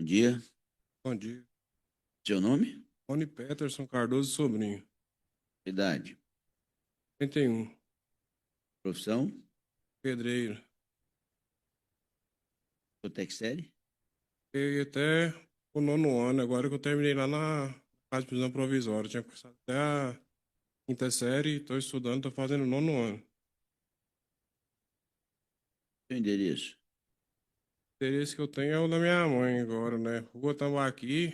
Bom dia. Bom dia. Seu nome? Rony Peterson Cardoso Sobrinho, Idade? 31, Profissão? pedreiro. Protec série? Peguei até o nono ano, agora que eu terminei lá na casa de prisão provisória. Tinha cursado até a quinta série, estou estudando, estou fazendo o nono ano. Seu endereço? O interesse que eu tenho é o da minha mãe agora, né? Rua Tambaqui,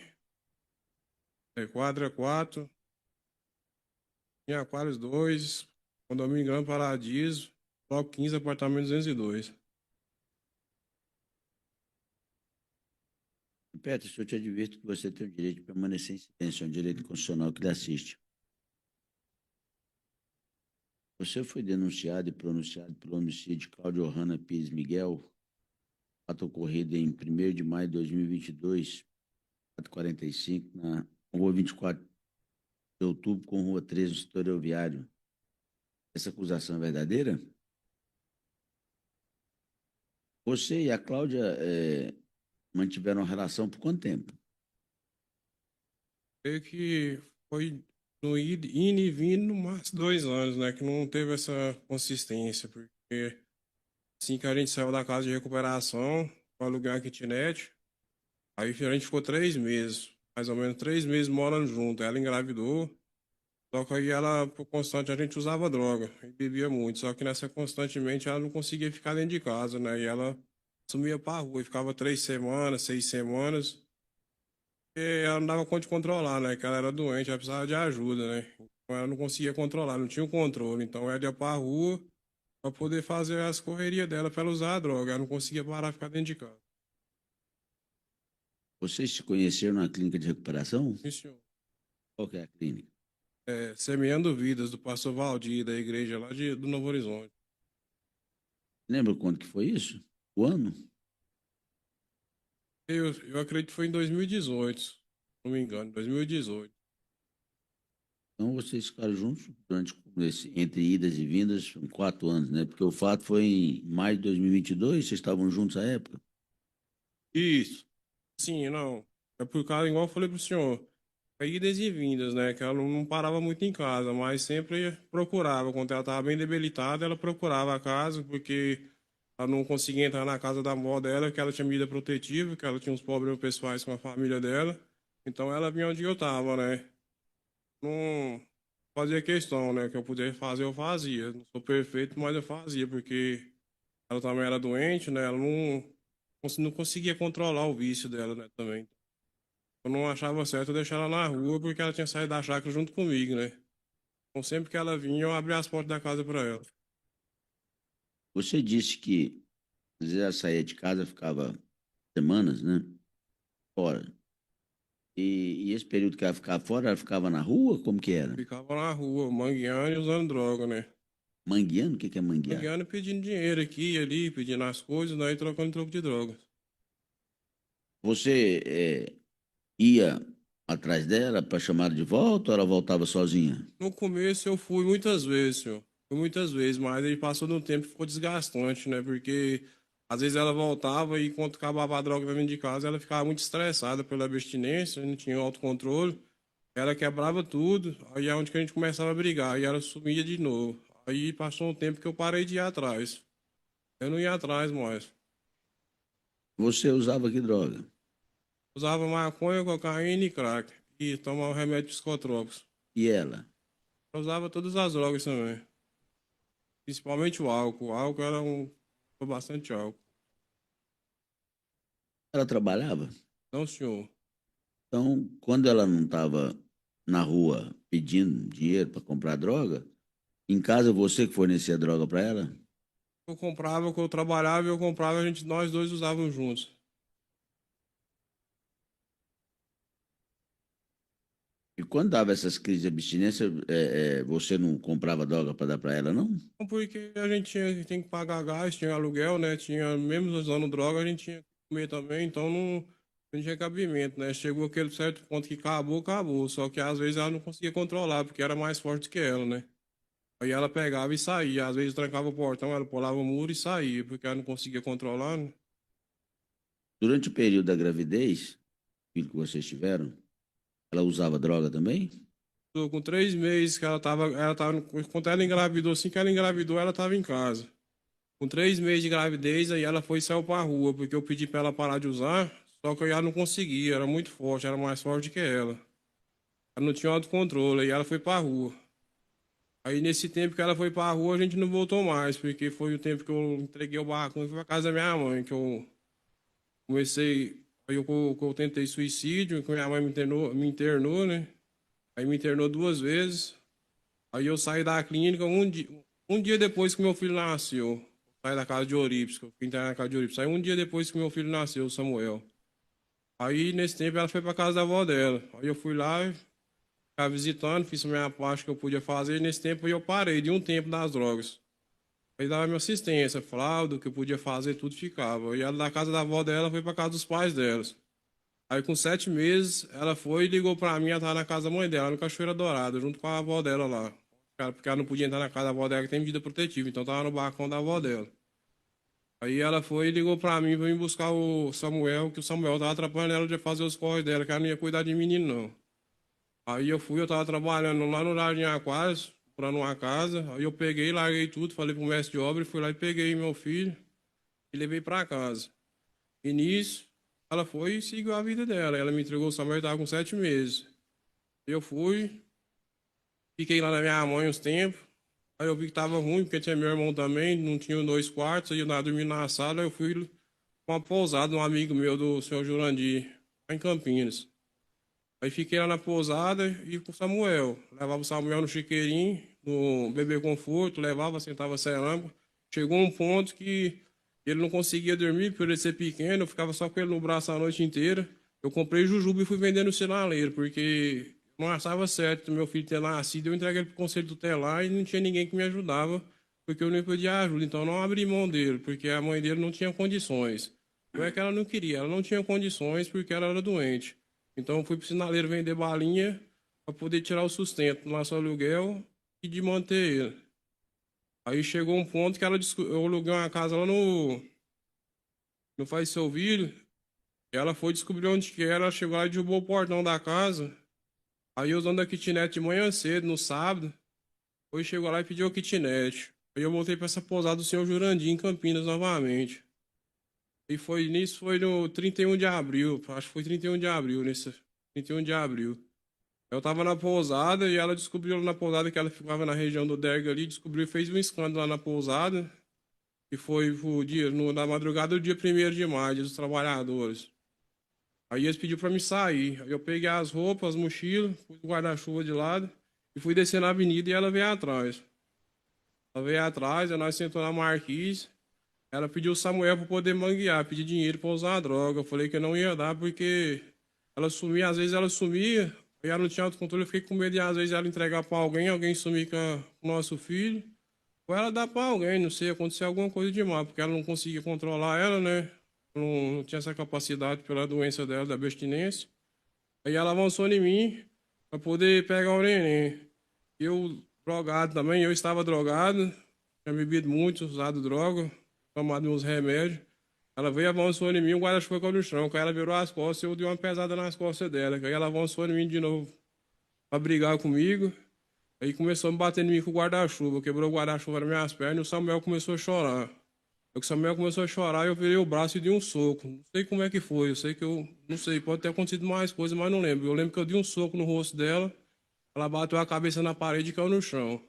quadra 4, em Aquários 2, condomínio Grande Paradiso, bloco 15, apartamento 202. Peterson, eu te advirto que você tem o direito de permanecer em silêncio, é um direito constitucional que lhe assiste. Você foi denunciado e pronunciado pelo homicídio de Cláudio Ohana Pires Miguel, fato ocorrido em 1º de maio de 2022, 4h45, na rua 24 de outubro, com rua 13, no setor aeroviário. Essa acusação é verdadeira? Você e a Cláudia mantiveram uma relação por quanto tempo? Creio que foi no indo e vindo mais 2 anos, né? Que não teve essa consistência, porque assim que a gente saiu da casa de recuperação, para alugar uma kitnet, aí a gente ficou 3 meses, mais ou menos 3 meses morando junto. Ela engravidou, só que aí ela, por constante, a gente usava droga e bebia muito, só que nessa constantemente ela não conseguia ficar dentro de casa, né? E ela sumia pra rua e ficava 3 semanas, 6 semanas. E ela não dava conta de controlar, né? Que ela era doente, ela precisava de ajuda, né? Então ela não conseguia controlar, não tinha o controle. Então ela ia pra rua pra poder fazer as correrias dela pra ela usar a droga. Ela não conseguia parar, ficar dentro de casa. Vocês se conheceram na clínica de recuperação? Sim, senhor. Qual que é a clínica? Semeando Vidas, do pastor Valdir, da igreja lá do Novo Horizonte. Lembra quando que foi isso? O ano? Eu acredito que foi em 2018, se não me engano, 2018. Então vocês ficaram juntos durante entre idas e vindas, 4 anos, né? Porque o fato foi em maio de 2022, vocês estavam juntos à época. Isso. Sim, não. É por causa, igual eu falei pro senhor, é idas e vindas, né? Que ela não parava muito em casa, mas sempre procurava. Quando ela estava bem debilitada, ela procurava a casa, porque ela não conseguia entrar na casa da avó dela, que ela tinha medida protetiva, que ela tinha uns problemas pessoais com a família dela. Então ela vinha onde eu tava, né? Não fazia questão, né? Que eu pudesse fazer, eu fazia. Não sou perfeito, mas eu fazia, porque ela também era doente, né? Ela não conseguia controlar o vício dela, né? Também. Eu não achava certo eu deixar ela na rua porque ela tinha saído da chácara junto comigo, né? Então sempre que ela vinha, eu abria as portas da casa para ela. Você disse que às vezes ela saía de casa, ficava semanas, né? Fora. E esse período que ela ficava fora, ela ficava na rua? Como que era? Ficava na rua, mangueando e usando droga, né? Mangueando? O que que é manguear? Mangueando e pedindo dinheiro aqui e ali, pedindo as coisas, né? E trocando troco de drogas. Você ia atrás dela para chamar de volta ou ela voltava sozinha? No começo eu fui muitas vezes, senhor. Fui muitas vezes, mas aí passou de um tempo e ficou desgastante, né? Porque às vezes ela voltava e quando acabava a droga dentro de casa, ela ficava muito estressada pela abstinência, não tinha autocontrole. Ela quebrava tudo, aí é onde que a gente começava a brigar, e ela sumia de novo. Aí passou um tempo que eu parei de ir atrás. Eu não ia atrás mais. Você usava que droga? Usava maconha, cocaína e crack. E tomava remédios psicotrópicos. E ela? Eu usava todas as drogas também. Principalmente o álcool. O álcool era foi bastante álcool. Ela trabalhava? Não, senhor. Então, quando ela não estava na rua pedindo dinheiro para comprar droga, em casa você que fornecia droga para ela? Eu comprava, quando eu trabalhava, eu comprava, nós dois usávamos juntos. E quando dava essas crises de abstinência, você não comprava droga para dar para ela, não? Não, porque a gente tinha que pagar gás, tinha aluguel, né? Tinha, mesmo usando droga, a gente tinha que comer também, então não tinha cabimento, né? Chegou aquele certo ponto que acabou, acabou. Só que às vezes ela não conseguia controlar, porque era mais forte que ela, né? Aí ela pegava e saía. Às vezes trancava o portão, ela pulava o muro e saía, porque ela não conseguia controlar, né? Durante o período da gravidez, filho que vocês tiveram, ela usava droga também? Tô com 3 meses que quando ela engravidou, assim que ela engravidou, ela tava em casa. Com 3 meses de gravidez, aí ela foi e saiu pra rua, porque eu pedi pra ela parar de usar, só que eu já não conseguia, era muito forte, era mais forte que ela. Ela não tinha autocontrole, aí ela foi pra rua. Aí nesse tempo que ela foi pra rua, a gente não voltou mais, porque foi o tempo que eu entreguei o barracão e fui pra casa da minha mãe, que eu comecei, que eu tentei suicídio, que minha mãe me internou, né? Aí me internou 2 vezes. Aí eu saí da clínica um dia depois que meu filho nasceu. Saí da casa de Eurípides, que eu fui internar na casa de Eurípides. Aí um dia depois que meu filho nasceu, o Samuel. Aí nesse tempo ela foi pra casa da avó dela. Aí eu fui lá, ficava visitando, fiz a minha parte que eu podia fazer. E nesse tempo eu parei de um tempo das drogas. Aí dava minha assistência, falava do que eu podia fazer, tudo ficava. E ela da casa da avó dela foi pra casa dos pais delas. Aí com 7 meses, ela foi e ligou pra mim, ela tava na casa da mãe dela, no Cachoeira Dourada, junto com a avó dela lá. Porque ela não podia entrar na casa da avó dela, que tem medida protetiva, então tava no balcão da avó dela. Aí ela foi e ligou pra mim buscar o Samuel, que o Samuel tava atrapalhando ela de fazer os corres dela, que ela não ia cuidar de menino, não. Aí eu tava trabalhando lá no Jardim Aquários, comprando uma casa, aí eu peguei, larguei tudo, falei pro mestre de obra, fui lá e peguei meu filho e levei pra casa. E nisso, ela foi e seguiu a vida dela. Ela me entregou o Samuel, estava com 7 meses. Eu fui, fiquei lá na minha mãe uns tempos. Aí eu vi que tava ruim, porque tinha meu irmão também, não tinha 2 quartos, aí eu tava dormindo na sala. Eu fui com uma pousada, um amigo meu do senhor Jurandir, lá em Campinas. Aí fiquei lá na pousada e com o Samuel. Levava o Samuel no chiqueirinho, no bebê conforto, levava, sentava cerâmica. Chegou um ponto que ele não conseguia dormir, por ele ser pequeno, eu ficava só com ele no braço a noite inteira. Eu comprei jujuba e fui vendendo no sinaleiro, porque não achava certo meu filho ter nascido. Eu entreguei ele pro conselho tutelar e não tinha ninguém que me ajudava, porque eu nem podia ajuda. Então eu não abri mão dele, porque a mãe dele não tinha condições. Não é que ela não queria, ela não tinha condições porque ela era doente. Então eu fui pro sinaleiro vender balinha para poder tirar o sustento do nosso aluguel e de manter ele. Aí chegou um ponto que eu aluguei uma casa lá no Faz Seu Filho, e ela foi descobrir onde que era, ela chegou lá e derrubou o portão da casa. Aí eu usando a kitnet de manhã cedo, no sábado, foi chegou lá e pediu a kitnet. Aí eu voltei para essa pousada do senhor Jurandir, em Campinas, novamente. E foi no 31 de abril, acho que foi 31 de abril, nesse 31 de abril. Eu tava na pousada e ela descobriu lá na pousada que ela ficava na região do Derga ali, descobriu e fez um escândalo lá na pousada, que foi na madrugada do dia 1º de maio, Dia dos Trabalhadores. Aí eles pediram pra me sair. Aí eu peguei as roupas, as mochilas, pus o guarda-chuva de lado e fui descer na avenida e ela veio atrás. Ela veio atrás, aí nós sentamos na marquise. Ela pediu o Samuel para poder manguear, pedir dinheiro para usar a droga. Eu falei que eu não ia dar porque ela sumia, às vezes ela sumia, e ela não tinha autocontrole. Eu fiquei com medo de às vezes ela entregar para alguém, alguém sumir com o nosso filho, ou ela dar para alguém, não sei, acontecer alguma coisa de mal, porque ela não conseguia controlar ela, né? Não tinha essa capacidade pela doença dela, da abstinência. Aí ela avançou em mim para poder pegar o neném. Eu, drogado também, eu estava drogado, tinha bebido muito, usado droga, tomado meus remédios. Ela veio, avançou em mim, o guarda-chuva caiu no chão. Aí ela virou as costas, eu dei uma pesada nas costas dela. Aí ela avançou em mim de novo para brigar comigo. Aí começou a me bater em mim com o guarda-chuva, quebrou o guarda-chuva nas minhas pernas e o Samuel começou a chorar. Aí o Samuel começou a chorar e eu virei o braço e dei um soco. Não sei como é que foi, eu sei que eu, não sei, pode ter acontecido mais coisas, mas não lembro. Eu lembro que eu dei um soco no rosto dela, ela bateu a cabeça na parede e caiu no chão.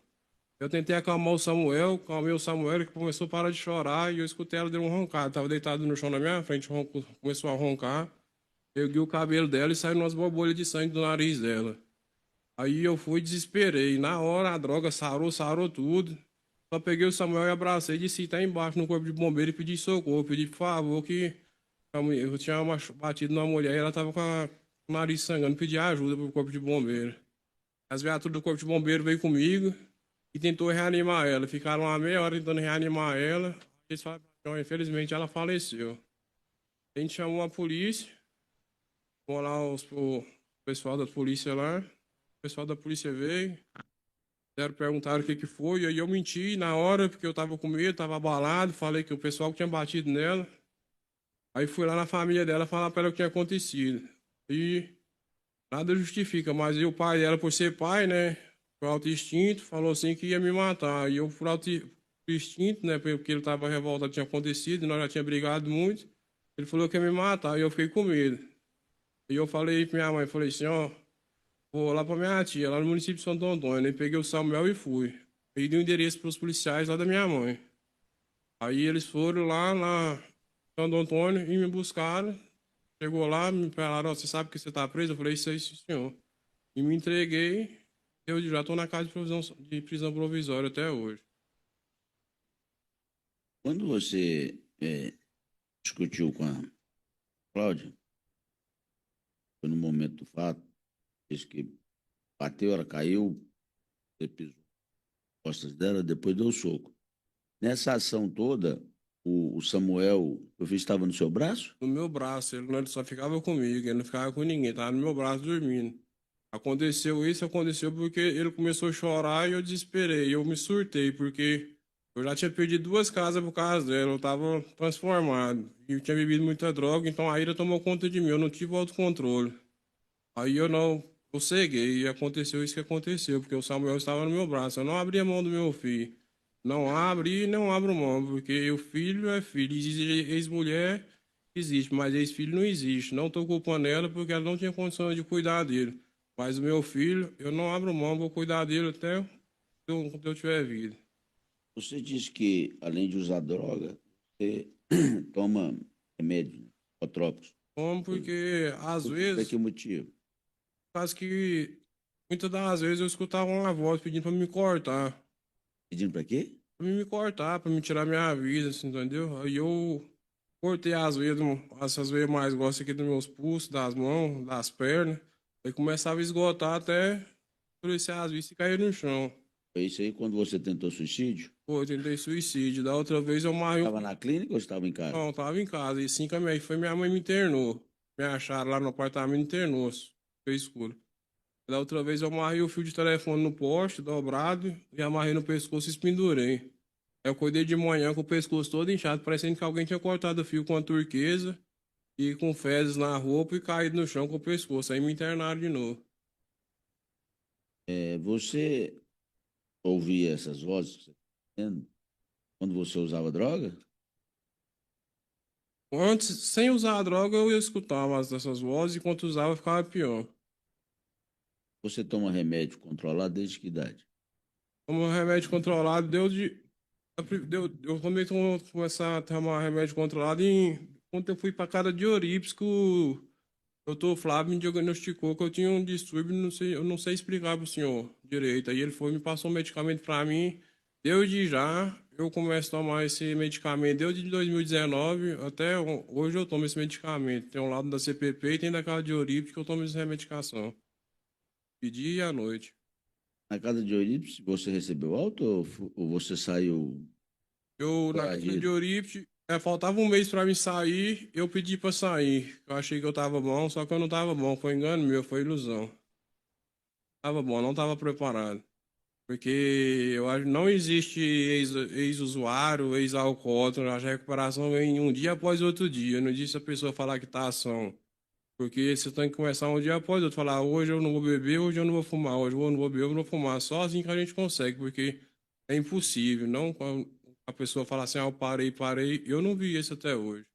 Eu tentei acalmar o Samuel, calmei o Samuel, ele começou a parar de chorar e eu escutei ela deu um roncado. Estava deitado no chão na minha frente, começou a roncar. Eu ergui o cabelo dela e saiu umas borbulhas de sangue do nariz dela. Aí eu fui e desesperei. Na hora a droga sarou tudo. Só peguei o Samuel e abracei e disse: tá embaixo no corpo de bombeiro e pedi socorro. Pedi por favor que eu tinha batido numa mulher e ela estava com o nariz sangrando. Pedi ajuda pro corpo de bombeiro. As viaturas do corpo de bombeiro veio comigo e tentou reanimar ela. Ficaram uma meia hora tentando reanimar ela. Eles falaram, então, infelizmente ela faleceu. A gente chamou a polícia, foi lá o pessoal da polícia lá. O pessoal da polícia veio, perguntaram o que foi, e aí eu menti na hora, porque eu tava com medo, tava abalado, falei que o pessoal tinha batido nela. Aí fui lá na família dela falar para ela o que tinha acontecido. E nada justifica, mas aí o pai dela, por ser pai, né, por auto instinto, falou assim que ia me matar. E eu, por auto instinto, né, porque ele tava revoltado, tinha acontecido, nós já tinha brigado muito. Ele falou que ia me matar e eu fiquei com medo. E eu falei pra minha mãe, falei assim, ó, vou lá pra minha tia, lá no município de Santo Antônio. Aí peguei o Samuel e fui. Aí dei o endereço pros policiais lá da minha mãe. Aí eles foram lá em Santo Antônio e me buscaram. Chegou lá, me falaram, ó, você sabe que você tá preso? Eu falei, isso aí, sim, senhor. E me entreguei. Eu já tô na casa de prisão provisória até hoje. Quando você discutiu com a Cláudia, foi no momento do fato, disse que bateu, ela caiu, você pisou nas costas dela, depois deu o soco. Nessa ação toda, o Samuel, eu vi, estava no seu braço? No meu braço, ele só ficava comigo, ele não ficava com ninguém, tava no meu braço dormindo. Aconteceu isso, aconteceu porque ele começou a chorar e eu desesperei, eu me surtei, porque eu já tinha perdido 2 casas por causa dela, eu tava transformado. E eu tinha bebido muita droga, então a ira tomou conta de mim, eu não tive autocontrole. Aí eu ceguei e aconteceu isso que aconteceu, porque o Samuel estava no meu braço. Eu não abri a mão do meu filho. Não abri e não abro mão, porque o filho é filho. Existe ex-mulher, existe, mas ex-filho não existe. Não estou culpando ela porque ela não tinha condições de cuidar dele. Mas o meu filho, eu não abro mão, vou cuidar dele até quando eu tiver vida. Você disse que, além de usar droga, você toma remédio, né, psicotrópicos. Como porque, às Por que vezes, motivo? quase que muitas das vezes eu escutava uma voz pedindo para me cortar. Pedindo para quê? Pra me cortar, pra me tirar minha vida, assim, entendeu? Aí eu cortei as veias, essas veias mais grossas aqui dos meus pulsos, das mãos, das pernas. Aí começava a esgotar até endurecer as vistas e cair no chão. Foi isso aí quando você tentou suicídio? Pô, eu tentei suicídio. Da outra vez eu marrei Estava na clínica ou estava em casa? Não, tava em casa. E assim que foi minha mãe me internou. Me acharam lá no apartamento e internou. Foi escuro. Da outra vez eu amarrei o fio de telefone no poste, dobrado, e amarrei no pescoço e pendurei. Aí eu acordei de manhã com o pescoço todo inchado, parecendo que alguém tinha cortado o fio com a turquesa e com fezes na roupa e caído no chão com o pescoço. Aí me internaram de novo. Você ouvia essas vozes que você está dizendo quando você usava droga? Antes, sem usar a droga, eu ia escutar mais dessas vozes, e quando usava, ficava pior. Você toma remédio controlado desde que idade? Como remédio controlado, eu comecei a começar a tomar remédio controlado quando eu fui para casa de Eurípides, que o doutor Flávio me diagnosticou que eu tinha um distúrbio, não sei, eu não sei explicar para o senhor direito. Aí ele foi me passou um medicamento para mim. Desde já eu começo a tomar esse medicamento desde 2019 até hoje eu tomo esse medicamento. Tem um lado da CPP e tem da casa de Eurípides que eu tomo essa medicação. De dia e à noite. Na casa de Eurípides, você recebeu alta ou você saiu Eu, na casa de foragido? Eurípides, faltava um mês para mim sair, eu pedi para sair. Eu achei que eu tava bom, só que eu não tava bom. Foi engano meu, foi ilusão. Tava bom, não tava preparado. Porque eu acho que não existe ex-usuário, ex-alcoólatra. A recuperação vem um dia após outro dia. Não existe a pessoa falar que tá ação. Porque você tem que começar um dia após outro. Falar, hoje eu não vou beber, hoje eu não vou fumar, hoje eu não vou beber, eu não vou fumar. Só assim que a gente consegue, porque é impossível. Não quando a pessoa fala assim, ah, eu parei, parei. Eu não vi isso até hoje.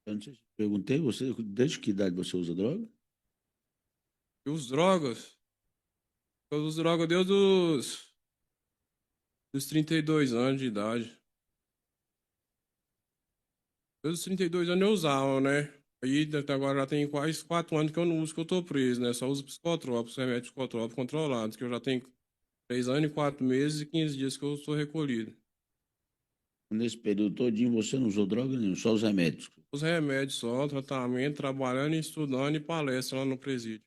Eu não sei se eu perguntei, você, desde que idade você usa droga? E os drogas? Eu uso droga desde os 32 anos de idade. Desde os 32 anos eu usava, né? Aí até agora já tem quase 4 anos que eu não uso, que eu tô preso, né? Só uso psicotrópicos, remédios psicotrópicos controlados, que eu já tenho 3 anos e 4 meses e 15 dias que eu sou recolhido. Nesse período todinho você não usou droga nenhuma, só os remédios. Os remédios só, tratamento, trabalhando, estudando e palestra lá no presídio.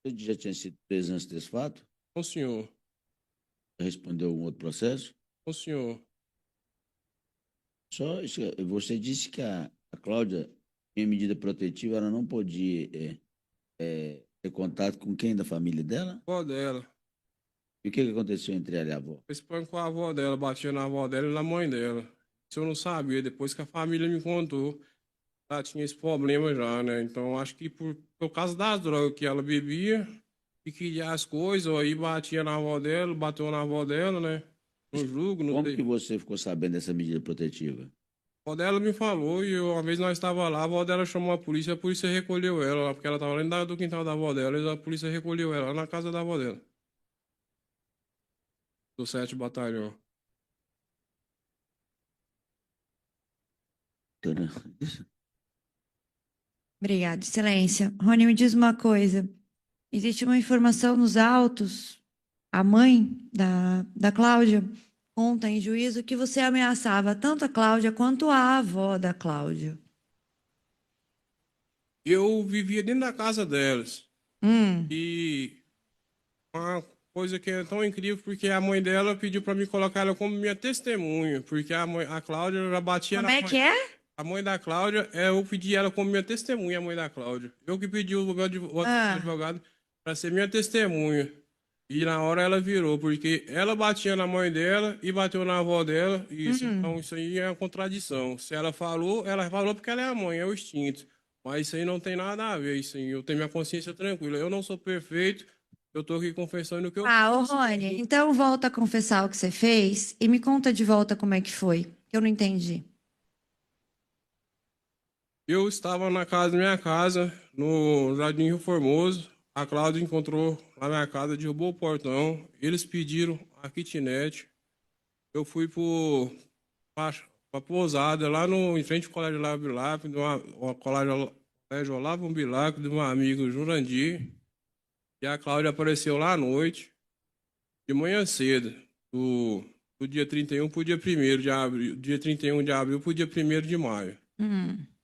Você já tinha sido preso antes desse fato? Ô senhor, Respondeu algum outro processo? ô senhor, Só isso, você disse que a Cláudia, em medida protetiva, ela não podia ter contato com quem da família dela? avó dela. E o que aconteceu entre ela e a avó? Fez pano com a avó dela, batia na avó dela e na mãe dela. Isso eu não sabia, depois que a família me contou. ela tinha esse problema já, né? Então, acho que por causa das drogas que ela bebia e queria as coisas, aí batia na avó dela, bateu na avó dela, né? No julgo, não Como que sei. você ficou sabendo dessa medida protetiva? A avó dela me falou e uma vez nós estávamos lá, a avó dela chamou a polícia recolheu ela, porque ela estava lá dentro do quintal da avó dela, e a polícia recolheu ela lá na casa da avó dela, do 7º Batalhão. Doutora, Obrigada, Excelência. Rony, me diz uma coisa. Existe uma informação nos autos, a mãe da Cláudia conta em juízo que você ameaçava tanto a Cláudia quanto a avó da Cláudia. Eu vivia dentro da casa delas. Hum. E uma coisa que é tão incrível, porque a mãe dela pediu para me colocar ela como minha testemunha, porque a Cláudia já batia Como é que é? A mãe da Cláudia, eu pedi ela como minha testemunha, a mãe da Cláudia. Eu que pedi o meu advogado para ser minha testemunha. E na hora ela virou, porque ela batia na mãe dela e bateu na avó dela. Isso, então isso aí é uma contradição. Se ela falou porque ela é a mãe, é o instinto. Mas isso aí não tem nada a ver, isso aí. Eu tenho minha consciência tranquila. Eu não sou perfeito, eu tô aqui confessando o que eu Ô Rony, então volta a confessar o que você fez e me conta de volta como é que foi, que eu não entendi. Eu estava na minha casa, no Jardim Rio Formoso. A Cláudia encontrou na minha casa, derrubou o portão. Eles pediram a kitnet. Eu fui pra pousada lá em frente ao Colégio Olavo Bilac, Colégio Olavo Bilac, de um amigo Jurandir. E a Cláudia apareceu lá à noite, de manhã cedo, do dia 31 para o dia 1º de abril, dia 31 de abril para o dia 1º de maio.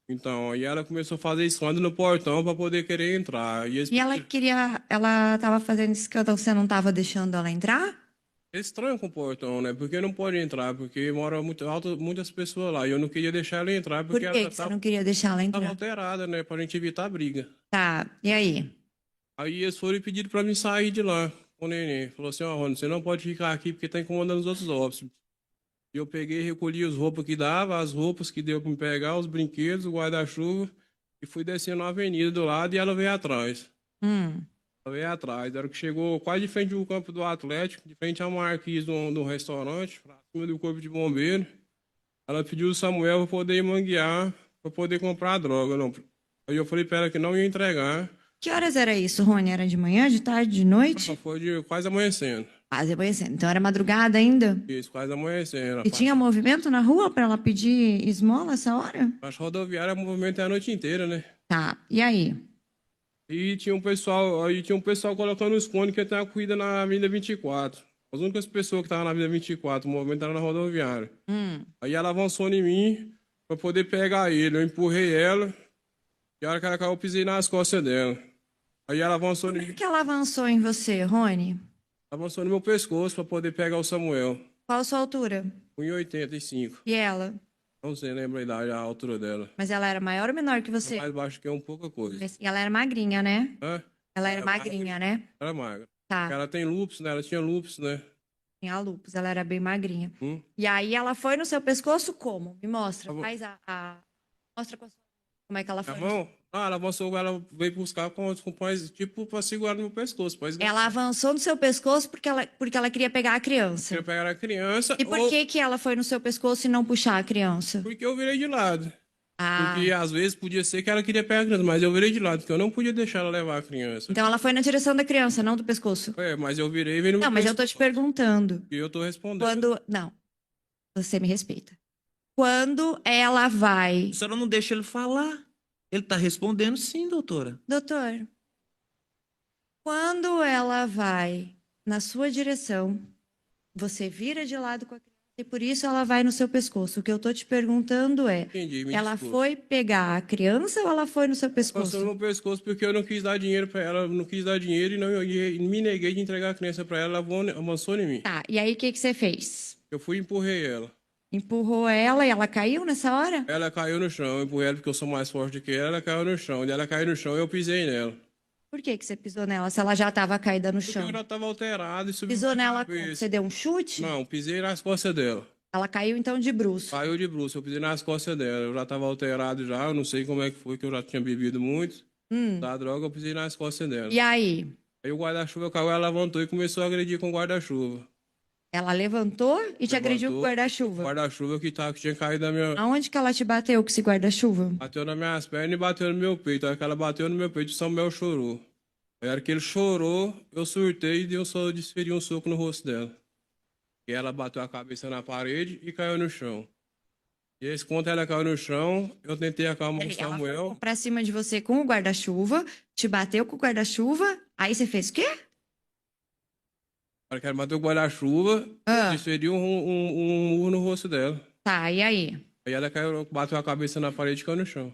Então, aí ela começou a fazer escândalo no portão para poder querer entrar. E ela estava fazendo escândalo, você não estava deixando ela entrar? Eles trancam o portão, né? Porque não pode entrar, porque mora muitas pessoas lá. E eu não queria deixar ela entrar, Por porque que ela que você não queria deixar ela tava entrar? alterada, né? Pra gente evitar briga. Tá, e aí? Aí eles foram e pediram pra mim sair de lá com o neném. Falou assim, ó, Rony, você não pode ficar aqui porque tá incomodando os outros hóspedes. E eu peguei, recolhi as roupas que dava, as roupas que deu pra me pegar, os brinquedos, o guarda-chuva, e fui descendo a avenida do lado e ela veio atrás. Ela veio atrás. Era que chegou quase de frente do campo do Atlético, de frente à marquise do restaurante, pra cima do corpo de bombeiro. Ela pediu o Samuel para poder ir manguear, para poder comprar a droga. Não. Aí eu falei para ela que não ia entregar. Que horas era isso, Rony? Era de manhã, de tarde, de noite? Foi de quase amanhecendo. Quase amanhecendo. Então era madrugada ainda? Isso, quase amanhecendo. E tinha movimento na rua para ela pedir esmola essa hora? Mas rodoviária, o movimento é a noite inteira, né? Tá, e aí? E tinha um pessoal colocando os cones que ia ter uma corrida na Avenida 24. As únicas pessoas que estavam na Avenida 24, o movimento era na rodoviária. Aí ela avançou em mim para poder pegar ele. Eu empurrei ela. E a hora que ela caiu, eu pisei nas costas dela. Aí ela avançou em Por mim. que ela avançou em você, Rony? Avançou no meu pescoço para poder pegar o Samuel. Qual a sua altura? 1,85. E ela? Não sei, lembra a idade, a altura dela. Mas ela era maior ou menor que você? Mais baixo que eu, pouca coisa. E ela era magrinha, né? Hã? Ela era magrinha, né? Ela é magra. Tá, Ela tem lúpus, né? Ela tinha lúpus, né? tinha lupus, ela era bem magrinha. E aí ela foi no seu pescoço como? Me mostra, Tá bom. faz mostra como é que ela A foi. mão? Ah, ela avançou, ela veio buscar com pães, tipo, pra segurar no meu pescoço. Ela avançou no seu pescoço porque ela queria pegar a criança. Queria pegar a criança. E por que ela foi no seu pescoço e não puxar a criança? Porque eu virei de lado. Ah, Porque às vezes podia ser que ela queria pegar a criança, mas eu virei de lado, porque eu não podia deixar ela levar a criança. então ela foi na direção da criança, não do pescoço. Mas eu virei e veio no meu Não, mas eu tô te perguntando. E eu tô respondendo. Não, você me respeita. Quando ela vai... A senhora não deixa ele falar. Ele está respondendo sim, doutora. Doutor, quando ela vai na sua direção, você vira de lado com a criança e por isso ela vai no seu pescoço. O que eu tô te perguntando é, Entendi, me ela desculpa. foi pegar a criança ou ela foi no seu Passou no pescoço? meu pescoço porque eu não quis dar dinheiro pra ela, não quis dar dinheiro e me neguei de entregar a criança pra ela, ela avançou em mim. Tá, e aí o que você fez? Eu fui e empurrei ela. Empurrou ela e ela caiu nessa hora? Ela caiu no chão, eu empurrei ela porque eu sou mais forte que ela caiu no chão. E ela caiu no chão e eu pisei nela. Por que você pisou nela se ela já estava caída no Porque chão? eu já tava alterado e subi Pisou na nela, cabeça. você deu um chute? Não, pisei nas costas dela. Ela caiu então de bruço. Caiu de bruço, eu pisei nas costas dela. Eu já estava alterado já, eu não sei como é que foi, que eu já tinha bebido muito. Da droga, eu pisei nas costas dela. E aí? Aí o guarda-chuva caiu, ela levantou e começou a agredir com o guarda-chuva. Ela levantou e te agrediu com o O guarda-chuva. guarda-chuva que tinha caído na minha... Aonde que ela te bateu com esse guarda-chuva? Bateu nas minhas pernas e bateu no meu peito. Aí que ela bateu no meu peito, o Samuel chorou. Aí, a hora que ele chorou, eu surtei e desferi um soco no rosto dela. E ela bateu a cabeça na parede e caiu no chão. E esse, quando ela caiu no chão, eu tentei acalmar o Ela foi Samuel. pra cima de você com o guarda-chuva, te bateu com o guarda-chuva, aí você fez o quê? A hora que ela bateu o guarda-chuva, Ah. desferi um murro no rosto dela. Tá, e aí? Aí ela caiu, bateu a cabeça na parede e caiu no chão.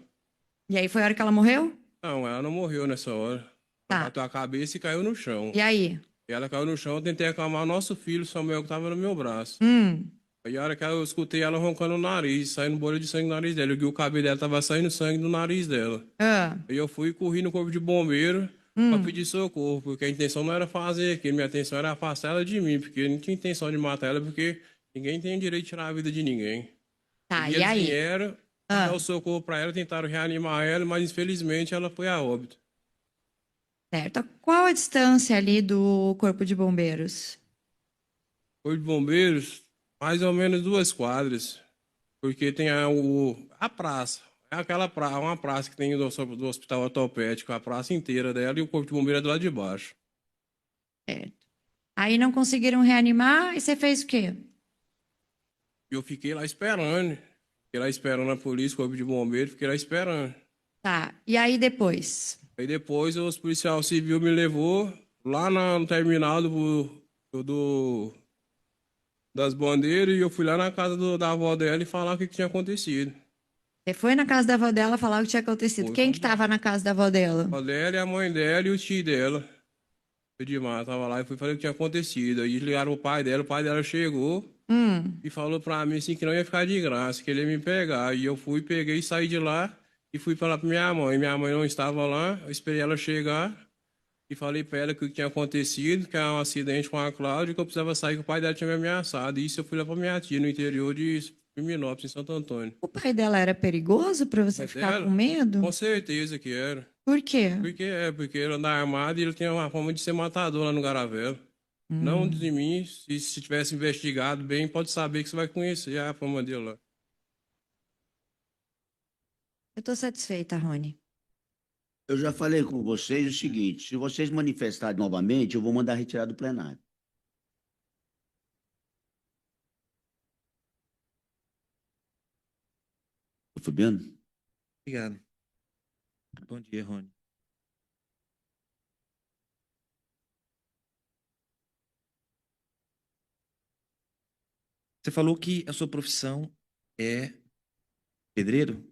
E aí foi a hora que ela morreu? Não, ela não morreu nessa hora. Tá. Ela bateu a cabeça e caiu no chão. E aí? E ela caiu no chão, eu tentei acalmar o nosso filho, Samuel, que tava no meu braço. Aí a hora que eu escutei ela roncando o nariz, saindo bolha de sangue no nariz dela. Eu vi o cabelo dela, tava saindo sangue do nariz dela. Ah. Aí eu fui e corri no corpo de bombeiro pra pedir socorro, porque a intenção não era fazer aquilo, minha intenção era afastar ela de mim, porque eu não tinha intenção de matar ela, porque ninguém tem direito de tirar a vida de ninguém. Tá, E e eles aí? vieram, dar o socorro pra ela, tentaram reanimar ela, mas infelizmente ela foi a óbito. Certo. Qual a distância ali do corpo de bombeiros? Corpo de bombeiros, mais ou menos 2 quadras, porque tem a praça. É uma praça que tem do hospital ortopédico, a praça inteira dela, e o corpo de bombeiro é do lado de baixo. Certo. Aí não conseguiram reanimar e você fez o quê? E eu fiquei lá esperando. Fiquei lá esperando a polícia, o corpo de bombeiro, fiquei lá esperando. Tá. E aí depois? Aí depois os policial civil me levou lá no terminal das bandeiras e eu fui lá na casa da avó dela e falar o que tinha acontecido. Você foi na casa da avó dela falar o que tinha acontecido. Foi. Quem que tava na casa da avó dela? A avó dela e a mãe dela e o tio dela. O Edmar tava lá e fui falar o que tinha acontecido. Aí ligaram o pai dela chegou e falou pra mim assim que não ia ficar de graça, que ele ia me pegar. E eu fui, peguei e saí de lá e fui falar pra minha mãe. Minha mãe não estava lá, eu esperei ela chegar e falei pra ela que o que tinha acontecido, que era um acidente com a Cláudia, que eu precisava sair, que o pai dela tinha me ameaçado. E isso eu fui lá pra minha tia, no interior de Firminópolis, em Santo Antônio. O pai dela era perigoso pra você ficar dela? com medo? Com certeza que era. Por quê? Porque ele anda armado e ele tem uma forma de ser matador lá no Garavelo. Não de mim, se tivesse investigado bem, pode saber que você vai conhecer a fama dele lá. Eu tô satisfeita, Rony. Eu já falei com vocês o seguinte: se vocês manifestarem novamente, eu vou mandar retirar do plenário. Fabiano? Obrigado. Bom dia, Rony. Você falou que a sua profissão é pedreiro?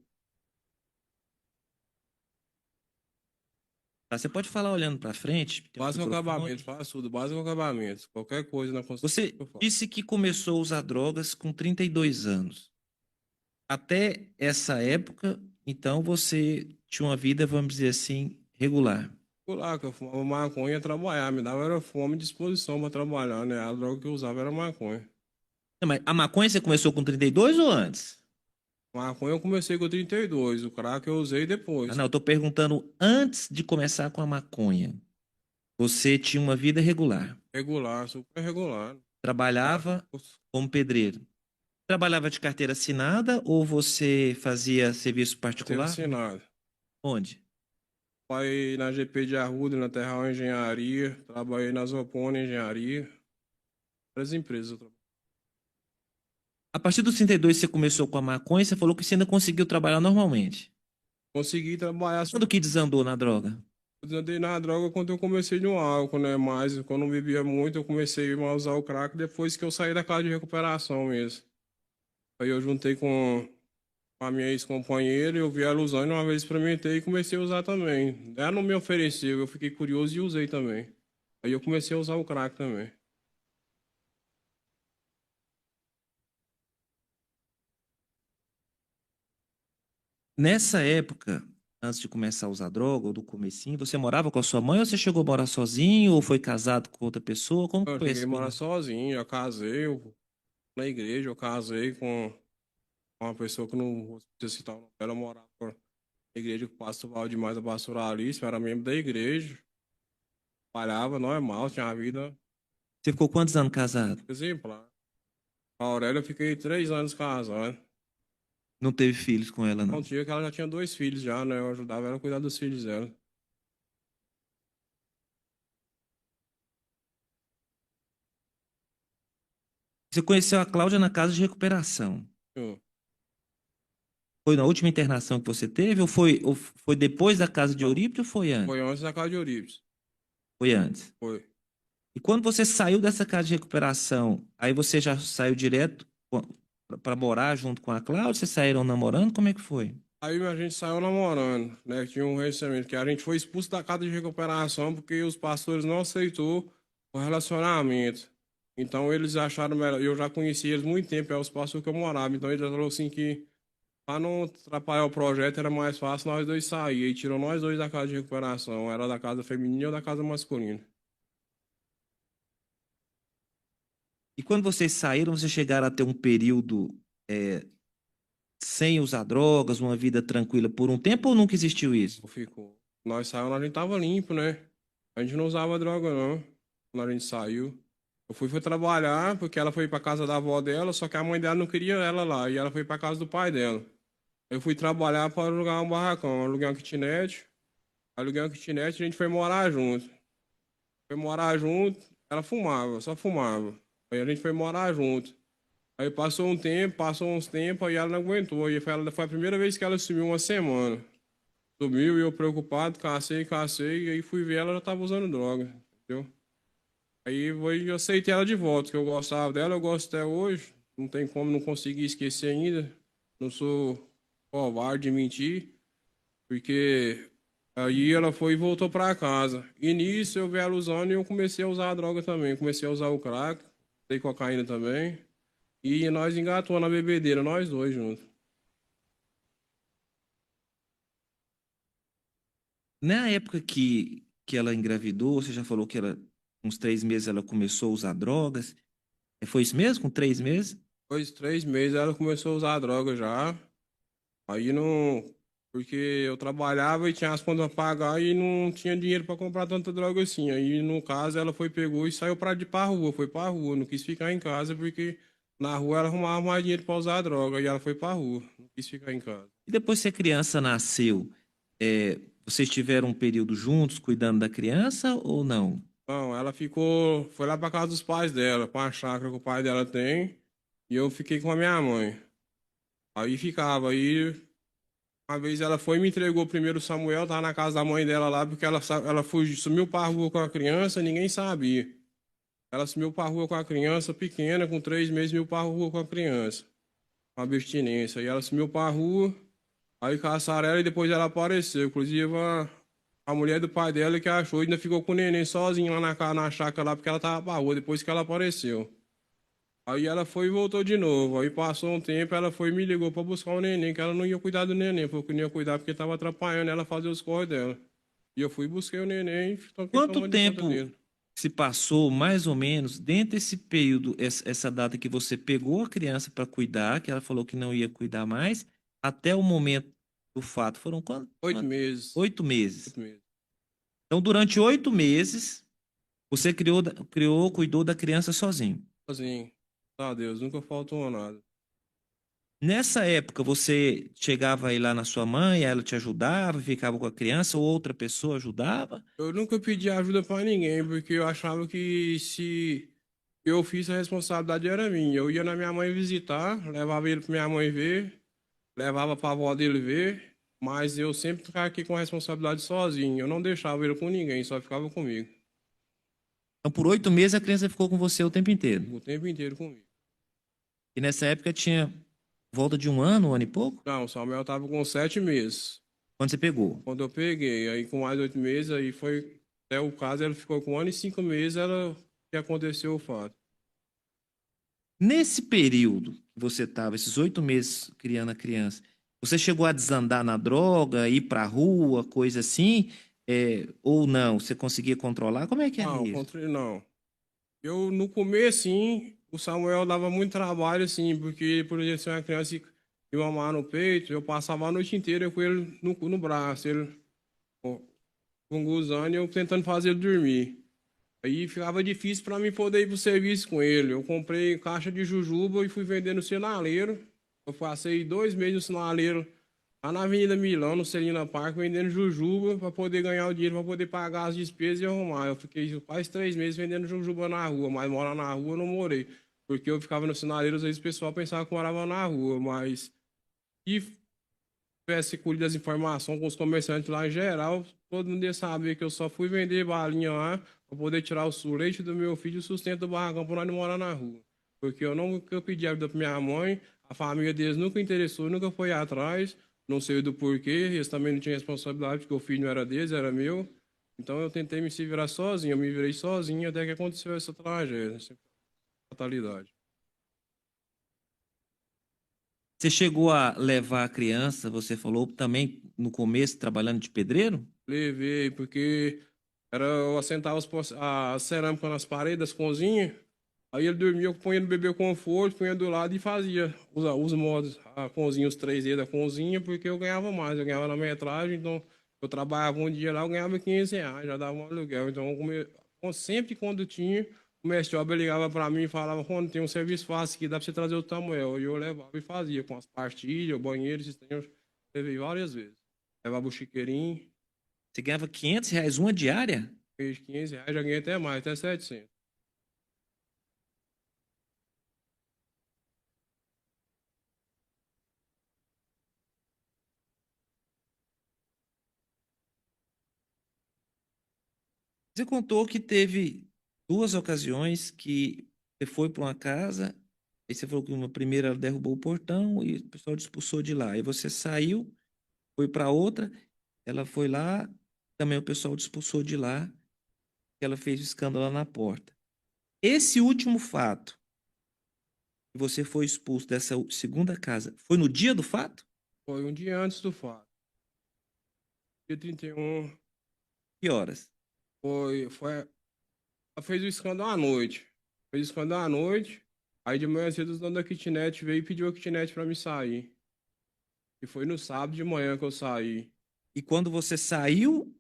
Tá, você pode falar olhando para frente? Tem um Básico microfone. acabamento, faz tudo, básico acabamento. Qualquer coisa na construção. Você eu faço. disse que começou a usar drogas com 32 anos. Até essa época, então, você tinha uma vida, vamos dizer assim, regular. Fui lá que eu fumava maconha e ia trabalhar, me dava era fome e disposição para trabalhar, né? A droga que eu usava era maconha. Não, mas a maconha você começou com 32 ou antes? Maconha eu comecei com 32, o crack eu usei depois. Ah, não, eu tô perguntando antes de começar com a maconha. Você tinha uma vida regular. Regular, super regular. Trabalhava como pedreiro. Trabalhava de carteira assinada ou você fazia serviço particular? Assinado. Onde? Trabalhei na GP de Arruda, na Terral Engenharia, trabalhei na Zopone Engenharia, várias empresas. Eu trabalhei. A partir dos 32 você começou com a maconha, você falou que você ainda conseguiu trabalhar normalmente. Consegui trabalhar. Quando que desandou na droga? Eu andei na droga quando eu comecei no álcool, né? Mas quando eu bebia muito, eu comecei a usar o crack depois que eu saí da casa de recuperação mesmo. Aí eu juntei com a minha ex-companheira, eu vi ela usando, uma vez experimentei e comecei a usar também. Ela não me ofereceu, eu fiquei curioso e usei também. Aí eu comecei a usar o crack também. Nessa época, antes de começar a usar droga, ou do comecinho, você morava com a sua mãe ou você chegou a morar sozinho ou foi casado com outra pessoa? Como que Eu foi cheguei esse a morar começo? sozinho, já casei, eu na igreja, eu casei com uma pessoa que não vou citar o nome dela, morava na igreja com o pastor Valdemar da pastora Alice, eu era membro da igreja, trabalhava normal, tinha a vida Você ficou quantos anos casado? exemplar. A Aurélia eu fiquei 3 anos casado. Não teve filhos com ela, Um não. dia que ela já tinha 2 filhos já, né? Eu ajudava ela a cuidar dos filhos dela. Você conheceu a Cláudia na casa de recuperação. Eu- Foi na última internação que você teve ou foi depois da casa de Não. Eurípides ou foi antes? Foi antes da casa de Eurípides. Foi antes. Foi. E quando você saiu dessa casa de recuperação, aí você já saiu direto para morar junto com a Cláudia? Vocês saíram namorando? Como é que foi? Aí a gente saiu namorando, né? Tinha um relacionamento que a gente foi expulso da casa de recuperação porque os pastores não aceitou o relacionamento. Então eles acharam melhor. Eu já conhecia eles há muito tempo, é os pastores que eu morava. Então eles falaram assim que para não atrapalhar o projeto era mais fácil nós dois sair. E tirou nós dois da casa de recuperação. Era da casa feminina ou da casa masculina. E quando vocês saíram, vocês chegaram a ter um período sem usar drogas, uma vida tranquila por um tempo ou nunca existiu isso? Ficou. Nós saímos, a gente tava limpo, né? A gente não usava droga, não. Quando a gente saiu. Eu fui trabalhar, porque ela foi pra casa da avó dela, só que a mãe dela não queria ela lá, e ela foi pra casa do pai dela. Eu fui trabalhar para alugar um barracão, aluguei uma kitnet, a gente foi morar junto. Foi morar junto, ela fumava, só fumava. Aí a gente foi morar junto. Aí passou uns tempos, aí ela não aguentou. E foi a primeira vez que ela sumiu uma semana. Sumiu e eu preocupado, cacei, e aí fui ver ela já tava usando droga, entendeu? Eu aceitei ela de volta, que eu gostava dela, eu gosto até hoje. Não tem como não conseguir esquecer ainda. Não sou covarde de mentir, porque aí ela foi e voltou para casa. E nisso eu vi ela usando e eu comecei a usar a droga também. Comecei a usar o crack, usei cocaína também. E nós engatamos na bebedeira, nós dois juntos. Na época que ela engravidou, você já falou que ela, uns 3 meses ela começou a usar drogas. Foi isso mesmo? Com 3 meses? Depois de 3 meses ela começou a usar droga já. Aí não. Porque eu trabalhava e tinha as contas pra pagar e não tinha dinheiro pra comprar tanta droga assim. Aí, no caso, ela pegou e saiu pra rua, foi pra rua. Não quis ficar em casa porque na rua ela arrumava mais dinheiro pra usar a droga e ela foi pra rua. Não quis ficar em casa. E depois que a criança nasceu, vocês tiveram um período juntos cuidando da criança ou não? Não, foi lá pra casa dos pais dela, pra uma chácara que o pai dela tem, e eu fiquei com a minha mãe. Aí uma vez ela foi e me entregou primeiro o Samuel, tava na casa da mãe dela lá, porque ela sumiu pra rua com a criança, ninguém sabia. Ela sumiu pra rua com a criança pequena, com 3 meses, sumiu pra rua com a criança, com abstinência. E ela sumiu pra rua, aí caçaram ela e depois ela apareceu. Inclusive a mulher do pai dela que achou, ainda ficou com o neném sozinho lá na chácara lá, porque ela tava pra rua, depois que ela apareceu. Aí ela foi e voltou de novo. Aí passou um tempo, ela foi e me ligou pra buscar o neném, que ela não ia cuidar do neném, falou que não ia cuidar porque tava atrapalhando ela fazer os corres dela. E eu fui e busquei o neném e toquei Quanto tomando de conta tempo dele. se passou, mais ou menos, dentro desse período, essa data que você pegou a criança para cuidar, que ela falou que não ia cuidar mais, até o momento do fato? Foram quantos? 8 meses. 8 meses. 8 meses. Então, durante 8 meses, você cuidou da criança sozinho. Sozinho. Tá, Deus, nunca faltou nada. Nessa época, você chegava aí lá na sua mãe, ela te ajudava, ficava com a criança, ou outra pessoa ajudava? Eu nunca pedi ajuda pra ninguém, porque eu achava que se eu fiz, a responsabilidade era minha. Eu ia na minha mãe visitar, levava ele pra minha mãe ver, levava pra avó dele ver, mas eu sempre ficava aqui com a responsabilidade sozinho. Eu não deixava ele com ninguém, só ficava comigo. Então, por 8 meses, a criança ficou com você o tempo inteiro. O tempo inteiro comigo. E nessa época tinha volta de um ano e pouco? Não, o Samuel tava com 7 meses. Quando você pegou? Quando eu peguei, aí com mais 8 meses, aí foi. Até o caso, ela ficou com 1 ano e 5 meses, que aconteceu o fato. Nesse período que você estava, esses 8 meses criando a criança, você chegou a desandar na droga, ir pra rua, coisa assim? Ou não? Você conseguia controlar? Como é que era Não, isso? não. Eu, no começo, sim, o Samuel dava muito trabalho, assim, porque, por exemplo, se uma criança ia mamar no peito, eu passava a noite inteira com ele no braço, ele com gozando e eu tentando fazer ele dormir. Aí ficava difícil para mim poder ir pro serviço com ele. Eu comprei caixa de jujuba e fui vender no sinaleiro. Eu passei 2 meses no sinaleiro, lá na Avenida Milão, no Celina Park, vendendo jujuba para poder ganhar o dinheiro, para poder pagar as despesas e arrumar. Eu fiquei quase 3 meses vendendo jujuba na rua, mas morar na rua eu não morei. Porque eu ficava no sinaleiro, às vezes o pessoal pensava que eu morava na rua, mas se tivesse colhido as informações com os comerciantes lá em geral, todo mundo ia saber que eu só fui vender balinha lá para poder tirar o leite do meu filho e o sustento do barracão para nós não morar na rua. Porque eu pedi ajuda para minha mãe, a família deles nunca interessou, nunca foi atrás, não sei do porquê, eles também não tinham responsabilidade, porque o filho não era deles, era meu. Então eu tentei me se virar sozinho, eu me virei sozinho até que aconteceu essa tragédia, essa fatalidade. Você chegou a levar a criança, você falou também no começo, trabalhando de pedreiro? Levei, porque eu assentava a cerâmica nas paredes das cozinhas, aí ele dormia, eu punha no bebê conforto, punha do lado e fazia os modos, a cozinha, os 3D da cozinha, porque eu ganhava mais, eu ganhava na metragem, então eu trabalhava um dia lá, eu ganhava R$ 500, já dava um aluguel, então sempre quando tinha, o mestre de obra ligava para mim e falava, Rony, tem um serviço fácil aqui, dá para você trazer o Samuel, e eu levava e fazia, com as partilhas, o banheiro, esses trem, eu levei várias vezes, levava o chiqueirinho, Você ganhava R$ 500 uma diária? fez R$ 500, já ganhei até mais, até 700. Você contou que teve 2 ocasiões que você foi para uma casa, aí você falou que uma primeira ela derrubou o portão e o pessoal te expulsou de lá. Aí você saiu, foi para outra, ela foi lá, também o pessoal te expulsou de lá, que ela fez o escândalo lá na porta. Esse último fato, que você foi expulso dessa segunda casa, foi no dia do fato? Foi um dia antes do fato. Dia 31, Que horas? ela fez o escândalo à noite. Fez o escândalo à noite, aí de manhã cedo os donos da kitnet veio e pediu a kitnet pra me sair. E foi no sábado de manhã que eu saí. E quando você saiu,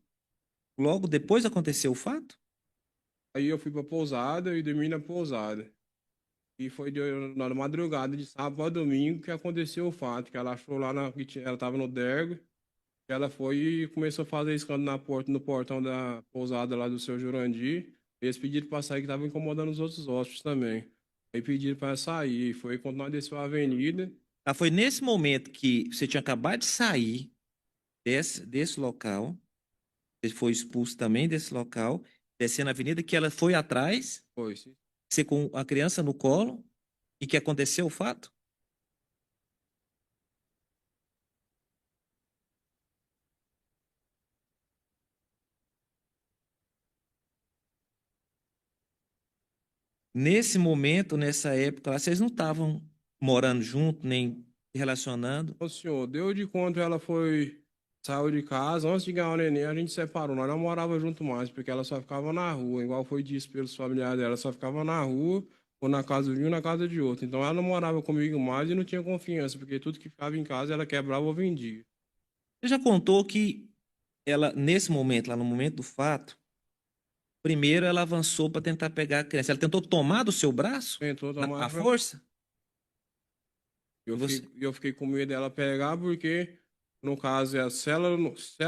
logo depois aconteceu o fato? Aí eu fui pra pousada e dormi na pousada. E foi na madrugada de sábado a domingo que aconteceu o fato, que ela achou lá na kitnet, ela tava no dergo, ela foi e começou a fazer escândalo na porta, no portão da pousada lá do seu Jurandir. Eles pediram para sair, que estavam incomodando os outros hóspedes também. Aí pediram para sair. Foi quando nós desceu a avenida. Ah, foi nesse momento que você tinha acabado de sair desse local, você foi expulso também desse local, descendo a avenida, que ela foi atrás, Foi, sim. você com a criança no colo, e que aconteceu o fato? Nesse momento, nessa época, lá, vocês não estavam morando junto, nem se relacionando. O senhor, deu de conta, ela saiu de casa, antes de ganhar o neném, a gente separou. Nós não morava junto mais, porque ela só ficava na rua, igual foi dito pelos familiares dela, ela só ficava na rua, ou na casa de um, ou na casa de outro. Então ela não morava comigo mais e não tinha confiança, porque tudo que ficava em casa ela quebrava ou vendia. Você já contou que ela, nesse momento, lá no momento do fato, primeiro ela avançou para tentar pegar a criança. Ela tentou tomar do seu braço, Tentou tomar à força? Eu fiquei com medo dela pegar, porque, no caso, se ela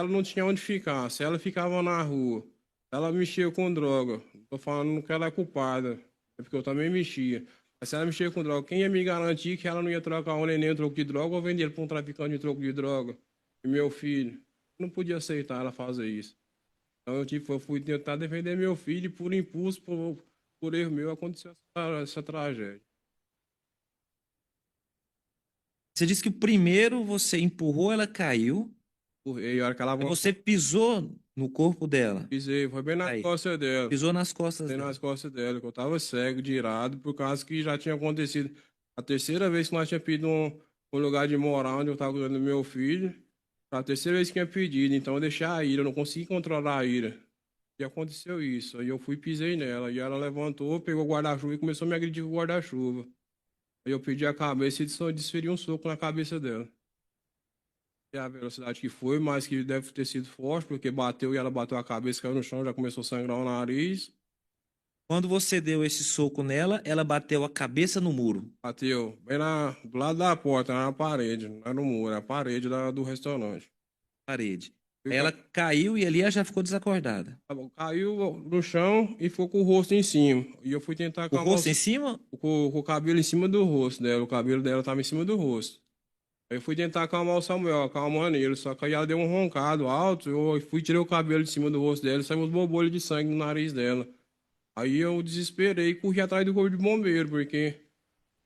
não tinha onde ficar, se ela ficava na rua, ela mexia com droga. Não tô falando que ela é culpada, é porque eu também mexia. Mas se ela mexia com droga, quem ia me garantir que ela não ia trocar um neném em troco de droga ou vender ele para um traficante de troco de droga? E meu filho, eu não podia aceitar ela fazer isso. Então eu fui tentar defender meu filho e por impulso, por erro meu, aconteceu essa tragédia. Você disse que o primeiro você empurrou, ela caiu, E a hora que ela aí você pisou no corpo dela. pisei, foi bem nas Aí, costas dela. pisou nas costas Pisei dela. nas costas dela, que eu tava cego, de irado, por causa que já tinha acontecido a terceira vez que nós tinha pedido um lugar de morar onde eu tava cuidando do meu filho. A terceira vez que tinha pedido, então eu deixei a ira, eu não consegui controlar a ira. E aconteceu isso. Aí eu fui e pisei nela. E ela levantou, pegou o guarda-chuva e começou a me agredir com o guarda-chuva. Aí eu pedi a cabeça e desferi um soco na cabeça dela. E a velocidade que foi, mas que deve ter sido forte, porque bateu e ela bateu a cabeça, caiu no chão, já começou a sangrar o nariz. Quando você deu esse soco nela, ela bateu a cabeça no muro. Bateu bem do lado da porta, na parede, não era no muro, era a parede do restaurante. Parede. E Aí ela caiu e ali ela já ficou desacordada. caiu no chão e ficou com o rosto em cima. E eu fui tentar O acalmar rosto em cima? com o cabelo em cima do rosto dela. O cabelo dela estava em cima do rosto. Aí eu fui tentar acalmar o Samuel, acalmando ele. Só que aí ela deu um roncado alto. Eu fui tirei o cabelo de cima do rosto dela e saiu uns bobolhos de sangue no nariz dela. Aí eu desesperei e corri atrás do corpo de bombeiro, porque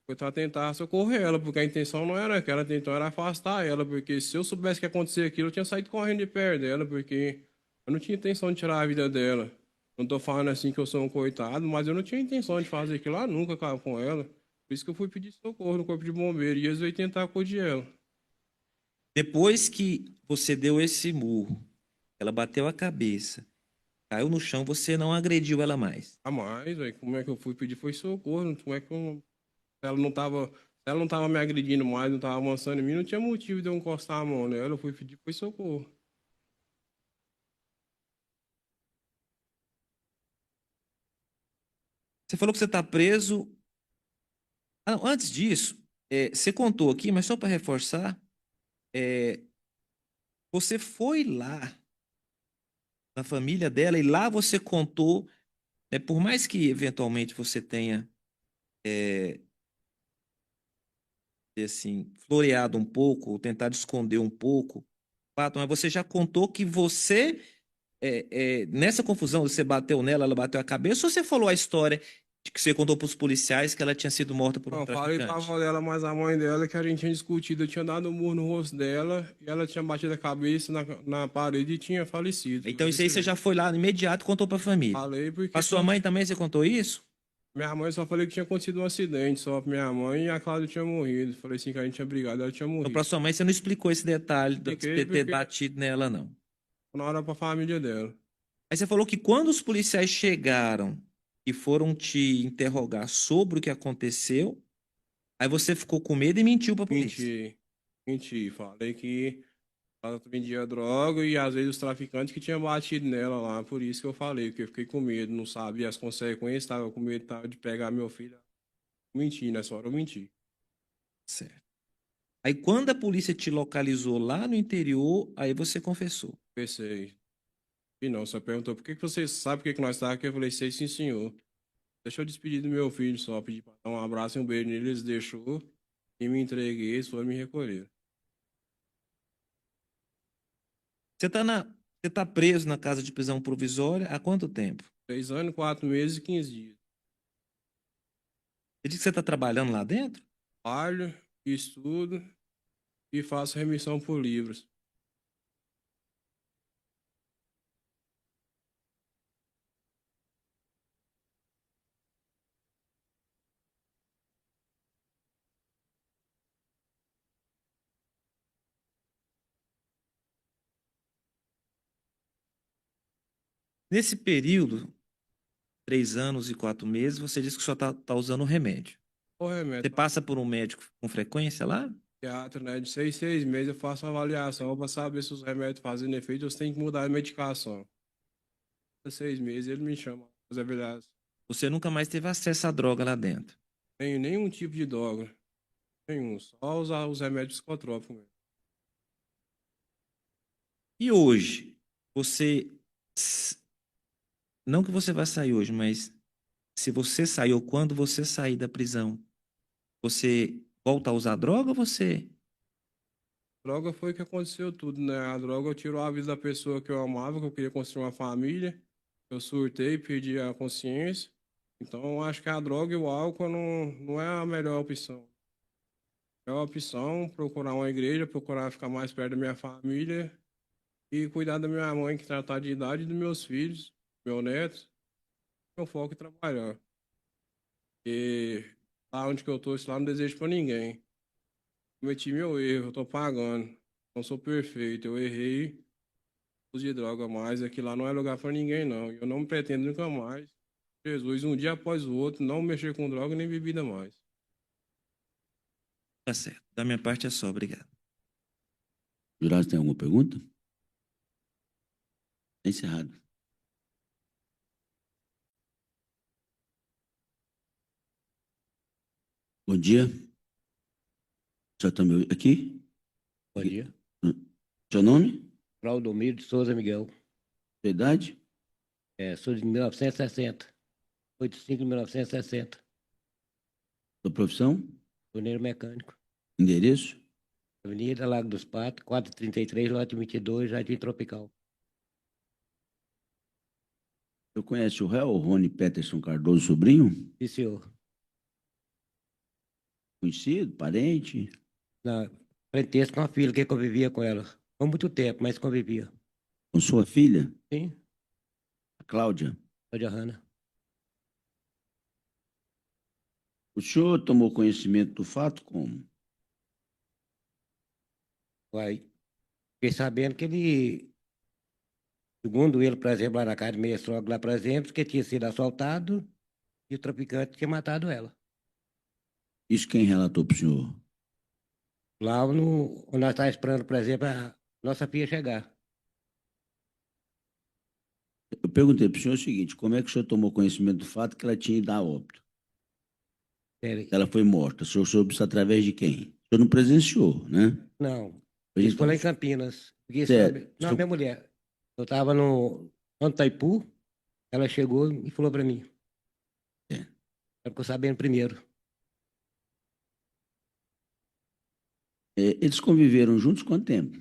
foi pra tentar socorrer ela, porque a intenção não era aquela, a intenção era afastar ela, porque se eu soubesse que ia acontecer aquilo, eu tinha saído correndo de perto dela, porque eu não tinha intenção de tirar a vida dela. Não tô falando assim que eu sou um coitado, mas eu não tinha intenção de fazer aquilo lá nunca com ela. Por isso que eu fui pedir socorro no corpo de bombeiro e eles veio tentar acudir ela. Depois que você deu esse murro, ela bateu a cabeça, caiu no chão, você não agrediu ela mais. A mais, velho, como é que eu fui pedir foi socorro, como é que se ela não tava me agredindo mais, não tava avançando em mim, não tinha motivo de eu encostar a mão nela, eu fui pedir foi socorro. Você falou que você está preso. Ah, antes disso, você contou aqui, mas só para reforçar, é, você foi lá na família dela e lá você contou, né, por mais que eventualmente você tenha, assim, floreado um pouco, ou tentado esconder um pouco, o fato, mas você já contou que você, nessa confusão, você bateu nela, ela bateu a cabeça, ou você falou a história de que você contou para os policiais que ela tinha sido morta por um Não, falei pra traficante? avó dela, mas a mãe dela, que a gente tinha discutido, eu tinha dado um murro no rosto dela e ela tinha batido a cabeça na parede e tinha falecido. Então isso aí você já foi lá imediato e contou para a família. Falei porque Para sua mãe também você contou isso? minha mãe só falei que tinha acontecido um acidente, só pra minha mãe e a Cláudia tinha morrido. Falei assim que a gente tinha brigado, ela tinha Então, para morrido. sua mãe, você não explicou esse detalhe de Fiquei ter porque batido nela, não. na hora pra família dela. Aí você falou que quando os policiais chegaram e foram te interrogar sobre o que aconteceu, aí você ficou com medo e mentiu para a polícia. Menti, menti. Falei que ela vendia droga e às vezes os traficantes que tinham batido nela lá. Por isso que eu falei, porque eu fiquei com medo, não sabia as consequências, tava com medo de pegar meu filho. Menti, nessa hora eu menti. Certo. Aí quando a polícia te localizou lá no interior, aí você confessou. Pensei. E não, só perguntou por que que você sabe por que que nós estávamos aqui? Eu falei, sei sim, senhor. Deixa eu despedir do meu filho só, pedir para dar um abraço e um beijo nele, eles deixou e me entreguei, eles foram me recolher. Você tá preso na casa de prisão provisória há quanto tempo? 3 anos, 4 meses e 15 dias. Você disse que você está trabalhando lá dentro? Trabalho, estudo e faço remissão por livros. Nesse período, 3 anos e 4 meses, você disse que só tá usando o remédio. O Você remédio, passa por um médico com frequência lá? teatro, né? De 6 em 6 meses eu faço uma avaliação para saber se os remédios fazem efeito ou se tem que mudar a medicação. Há 6 meses ele me chama, mas é verdade. Você nunca mais teve acesso à droga lá dentro. Tenho nenhum tipo de droga, nenhum, só usar os remédios psicotrópicos mesmo. E hoje, você. s- Não que você vai sair hoje, mas se você sair ou quando você sair da prisão, você volta a usar droga ou você. Droga foi o que aconteceu tudo, né? A droga tirou a vida da pessoa que eu amava, que eu queria construir uma família. Eu surtei, perdi a consciência. Então, eu acho que a droga e o álcool não é a melhor opção. É a opção procurar uma igreja, procurar ficar mais perto da minha família e cuidar da minha mãe, que tratar de idade, e dos meus filhos, meu neto. Meu foco é trabalhar. E lá onde que eu tô, isso lá não desejo pra ninguém. Cometi meu erro, eu tô pagando. Não sou perfeito, eu errei. uso de droga mais, é que lá não é lugar para ninguém, não. Eu não pretendo nunca mais, Jesus, um dia após o outro, não mexer com droga nem bebida mais. Tá certo. Da minha parte é só. Obrigado. Jurados, tem alguma pergunta? Encerrado. Bom dia. Já está me ouvindo aqui? Bom dia. Seu nome? Claudomiro de Souza Miguel. Sua idade? Sou de 1960. 85 de 1960. Sua profissão? Torneiro mecânico. Endereço? Avenida Lago dos Patos, 433, lote 22, Jardim Tropical. Eu conhece o réu, Rony Peterson Cardoso, sobrinho? Sim, senhor. Conhecido? Parente? Na parentesco com a filha que convivia com ela. Não muito tempo, mas convivia. Com sua filha? Sim, A Cláudia? Cláudia Hanna. O senhor tomou conhecimento do fato como? Vai. Fiquei sabendo que ele, segundo ele, por exemplo, lá na casa de meia sogra, lá, por exemplo, que tinha sido assaltado e o traficante tinha matado ela. Isso quem relatou para o senhor? Lá no, onde nós estávamos esperando, por exemplo, a nossa filha chegar. Eu perguntei para o senhor o seguinte, como é que o senhor tomou conhecimento do fato que ela tinha ido a óbito? Sério. Ela foi morta. O senhor soube isso através de quem? O senhor não presenciou, né? Não, Pois isso foi então, lá em Campinas. Fiquei Certo. sabendo- Não, minha mulher. Eu estava no Taipu, ela chegou e falou para mim. É. Ela ficou sabendo primeiro. eles conviveram juntos quanto tempo?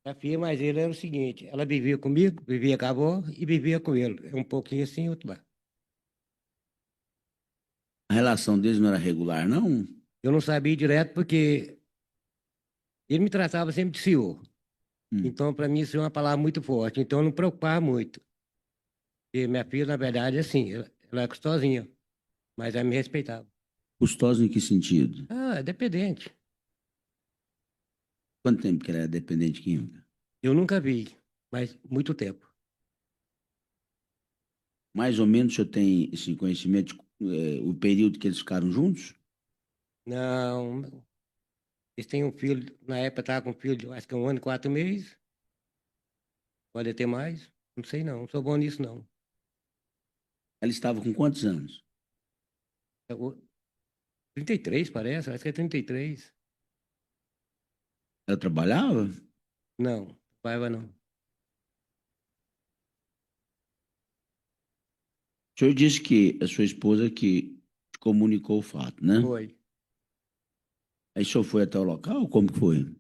A filha, mas ele era o seguinte, ela vivia comigo, vivia com a avó e vivia com ele. Um pouquinho assim, outro lá. A relação deles não era regular, não? Eu não sabia direto porque ele me tratava sempre de senhor. Então, para mim, isso é uma palavra muito forte. Então, eu não me preocupava muito. E minha filha, na verdade, assim, ela é gostosinha, mas ela me respeitava. Custosa em que sentido? Ah, é dependente. Quanto tempo que ela era dependente química? Eu nunca vi, mas muito tempo. Mais ou menos o senhor tem esse conhecimento, o período que eles ficaram juntos? Não, eles têm um filho, na época estava com um filho, de, acho que 1 ano e 4 meses. Pode ter mais, não sei não sou bom nisso não. Ela estava com quantos anos? 33 parece, acho que é 33. Ela trabalhava? Não, Paiva não. O senhor disse que a sua esposa que te comunicou o fato, né? Foi. Aí o senhor foi até o local? Como que foi?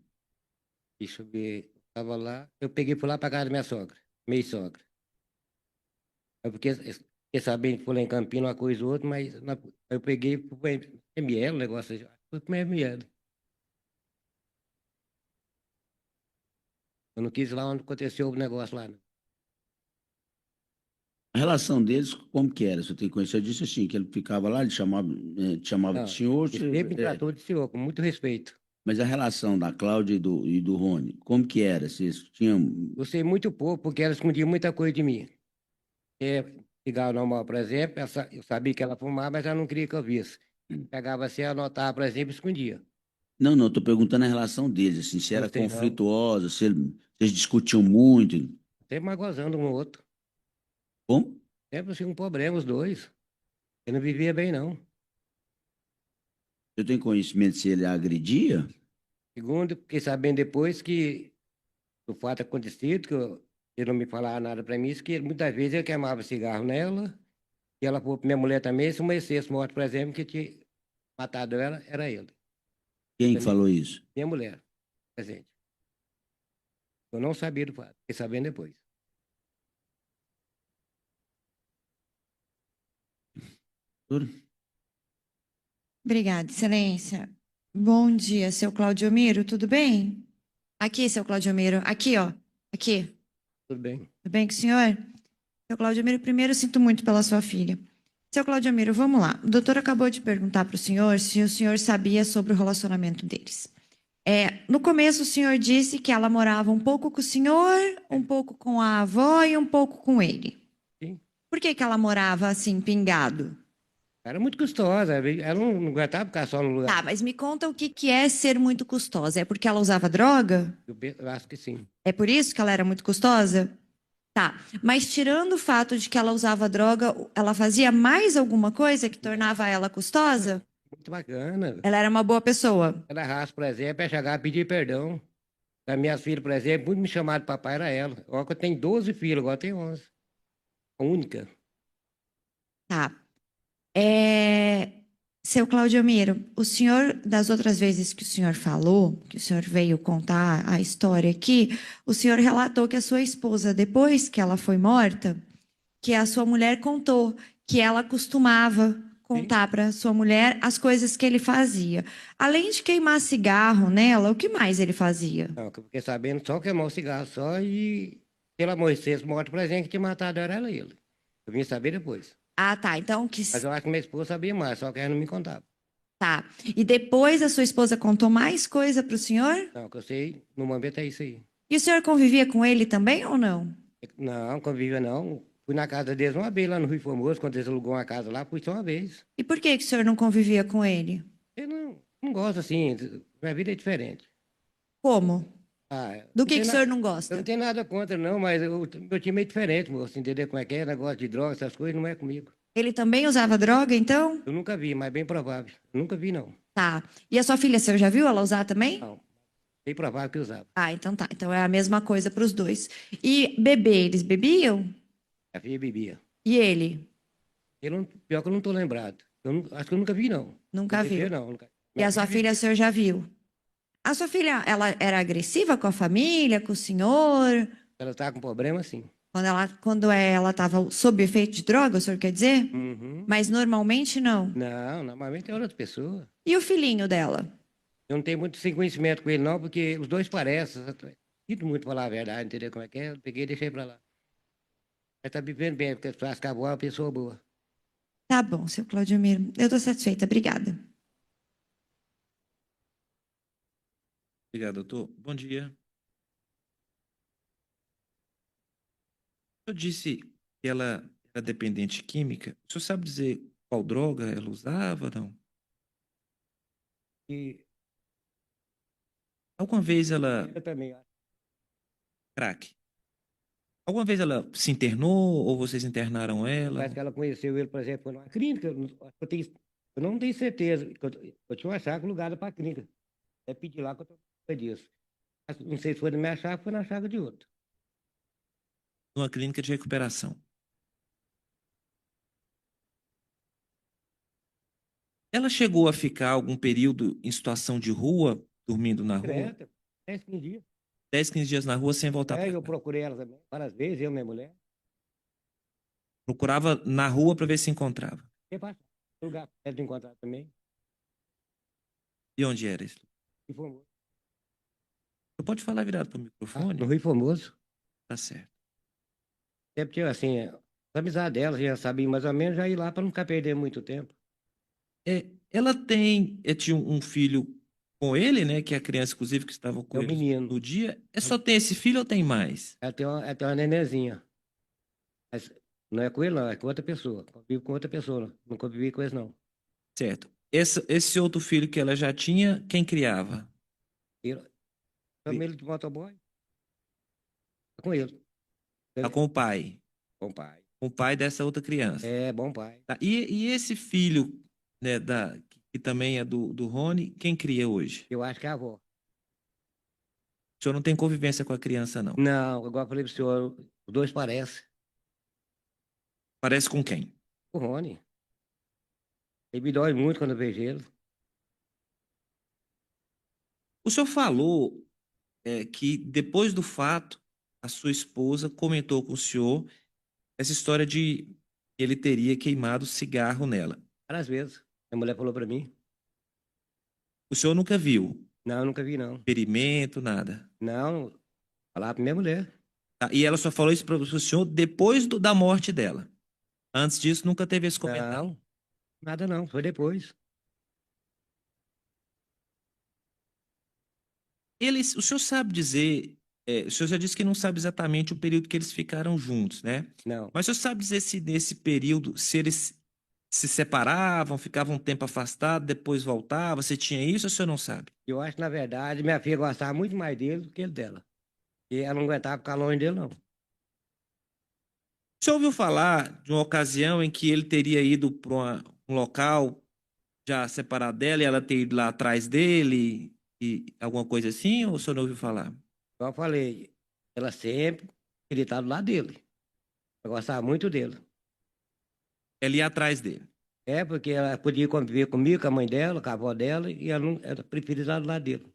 Deixa eu ver, estava lá, eu peguei por lá para casa da minha sogra, meio sogra. É porque fiquei sabendo que foi lá em Campinas uma coisa ou outra, mas eu peguei pro ML, o negócio, foi pro ML. Eu não quis ir lá onde aconteceu o negócio lá, não. A relação deles, como que era? Você tem conhecido? Eu disse assim, que ele ficava lá, ele te chamava Não, de senhor, ele sempre me tratou de senhor, com muito respeito. mas a relação da Cláudia e do Rony, como que era? Vocês tinham... Eu sei muito pouco, porque ela escondia muita coisa de mim. Cigarro normal, por exemplo, eu sabia que ela fumava, mas ela não queria que eu visse. Pegava assim, anotava, por exemplo, e escondia. Não, estou perguntando a relação deles, assim, se Não era sei, não. conflituosa, se eles discutiam muito. Sempre mais gozando um no outro. Como? Sempre assim, um problema, os dois. Ele não vivia bem, não. Eu tenho conhecimento se ele a agredia? Segundo, fiquei sabendo depois que o fato acontecido, ele não me falava nada para mim, isso que muitas vezes ele queimava cigarro nela, e ela falou para minha mulher também, se uma essência morte, por exemplo, que tinha matado ela, era ele. Quem que falou isso? Minha mulher, presente. Eu não sabia do fato, fiquei sabendo depois. Obrigada, Excelência. Bom dia, seu Claudiomiro, tudo bem? Aqui, seu Claudiomiro, aqui, ó. Aqui. Tudo bem. Tudo bem com o senhor? Seu Claudiomiro, primeiro, sinto muito pela sua filha. Seu Claudiomiro, vamos lá. O doutor acabou de perguntar para o senhor se o senhor sabia sobre o relacionamento deles. No começo, o senhor disse que ela morava um pouco com o senhor, um pouco com a avó e um pouco com ele. Sim. Por que que ela morava assim, pingado? Era muito custosa, ela não aguentava ficar só no lugar. Tá, mas me conta o que que é ser muito custosa. É porque ela usava droga? Eu acho que sim. É por isso que ela era muito custosa? Tá, mas tirando o fato de que ela usava droga, ela fazia mais alguma coisa que tornava ela custosa? Muito bacana. Ela era uma boa pessoa. Ela raça, por exemplo, é chegar a pedir perdão. Das minhas filhas, por exemplo, muito me chamar de papai era ela. Agora que eu tenho 12 filhos, agora eu tenho 11. A única. Tá. Seu Claudiomiro, o senhor, das outras vezes que o senhor falou, que o senhor veio contar a história aqui, o senhor relatou que a sua esposa, depois que ela foi morta, que a sua mulher contou que ela costumava contar para sua mulher as coisas que ele fazia. Além de queimar cigarro nela, o que mais ele fazia? Não, que eu fiquei sabendo só queimar o cigarro só e se ela morresse morta, por exemplo, que tinha matado ela e ele. Eu vim saber depois. Ah, tá. Então, Mas eu acho que minha esposa sabia mais, só que ela não me contava. tá. E depois a sua esposa contou mais coisa para o senhor? Não, que eu sei, no momento é isso aí. E o senhor convivia com ele também ou não? Não, convívia não. Fui na casa deles uma vez lá no Rio Formoso, quando eles alugou uma casa lá, fui só uma vez. E por que que o senhor não convivia com ele? Eu não gosto assim, minha vida é diferente. Como? Ah, Do não que tem o na- senhor não Eu gosta? não tenho nada contra, não, mas meu time é diferente, moço, entendeu como é que é? Negócio de droga, essas coisas, não é comigo. Ele também usava droga, então? Eu nunca vi, mas bem provável. Nunca vi, não. Tá. E a sua filha, o senhor já viu ela usar também? Não, bem provável que usava. Ah, então tá. Então é a mesma coisa para os dois. E beber, eles bebiam? A filha bebia. E ele? Pior que eu não tô lembrado. Acho que eu nunca vi, não. Nunca viu. Não, nunca. E a sua filha, o senhor já viu? A sua filha, ela era agressiva com a família, com o senhor? Ela tá com problema, sim. Quando ela estava sob efeito de droga, o senhor quer dizer? Uhum. Mas normalmente não. Não, normalmente é outra pessoa. E o filhinho dela? Eu não tenho muito sem conhecimento com ele, não, porque os dois parecem. Sinto muito falar a verdade, entendeu como é que é? Eu peguei e deixei pra lá. Ela tá vivendo bem, porque as acabou é uma pessoa boa. Tá bom, seu Claudimiro. Eu tô satisfeita. Obrigada. Obrigado, doutor. Bom dia. Eu disse que ela era dependente química. O senhor sabe dizer qual droga ela usava, não? E Alguma vez ela... eu também, ó. Crack. Alguma vez ela se internou ou vocês internaram ela? Parece que ela conheceu ele, por exemplo, foi numa clínica. Eu não tenho certeza. Eu tinha uma chácara alugada para a clínica. É pedir lá que eu tô falando disso. Mas não sei se foi na minha chácara, foi na chácara de outro. Numa clínica de recuperação. Ela chegou a ficar algum período em situação de rua, dormindo na rua? Direto, 10, 15 dias. 10, 15 dias na rua sem voltar para Eu casa. procurei ela também, várias vezes, eu e minha mulher. Procurava na rua para ver se encontrava. E passar. Lugar perto de encontrar também. E onde era isso? E Formoso. Você pode falar virado para o microfone? No Rio Formoso. Tá certo. Sempre tinha, assim, a amizade dela, já sabia mais ou menos, já ir lá para não ficar perdendo muito tempo. Ela tinha um filho com ele, né? Que é a criança, inclusive, que estava com É um ele menino. no dia. Só tem esse filho ou tem mais? Ela tem uma nenenzinha. Mas não é com ele, não, é com outra pessoa. Convivo com outra pessoa, não convivi com eles, não. Certo. Esse outro filho que ela já tinha, quem criava? Chamei ele de motoboy. Tá com ele. Tá com o pai. Bom pai. Com o pai dessa outra criança. É, bom pai. Tá. E esse filho, né, que também é do Rony, quem cria hoje? Eu acho que é a avó. O senhor não tem convivência com a criança, não? Não, igual eu falei pro senhor, os dois parecem. Parece com quem? O Rony. Ele me dói muito quando eu vejo ele. O senhor falou que depois do fato, a sua esposa comentou com o senhor essa história de que ele teria queimado cigarro nela. Várias vezes. A mulher falou pra mim. O senhor nunca viu Não, eu nunca vi, não. ferimento, nada. Não, falar pra minha mulher. Tá? E ela só falou isso para o senhor depois da morte dela. Antes disso, nunca teve esse comentário. Não, nada não, foi depois. O senhor sabe dizer, o senhor já disse que não sabe exatamente o período que eles ficaram juntos, né? Não. Mas o senhor sabe dizer se nesse período, se eles se separavam, ficavam um tempo afastados, depois voltavam, você tinha isso ou o senhor não sabe? Eu acho que, na verdade, minha filha gostava muito mais dele do que ele dela. E ela não aguentava ficar longe dele, não. O senhor ouviu falar de uma ocasião em que ele teria ido para um local já separado dela e ela ter ido lá atrás dele e alguma coisa assim, ou o senhor não ouviu falar? Como eu falei, ela sempre queria estar do lado dele. Ela gostava muito dele. Ela ia atrás dele. É, porque ela podia conviver comigo, com a mãe dela, com a avó dela, e ela preferia estar do lado dele.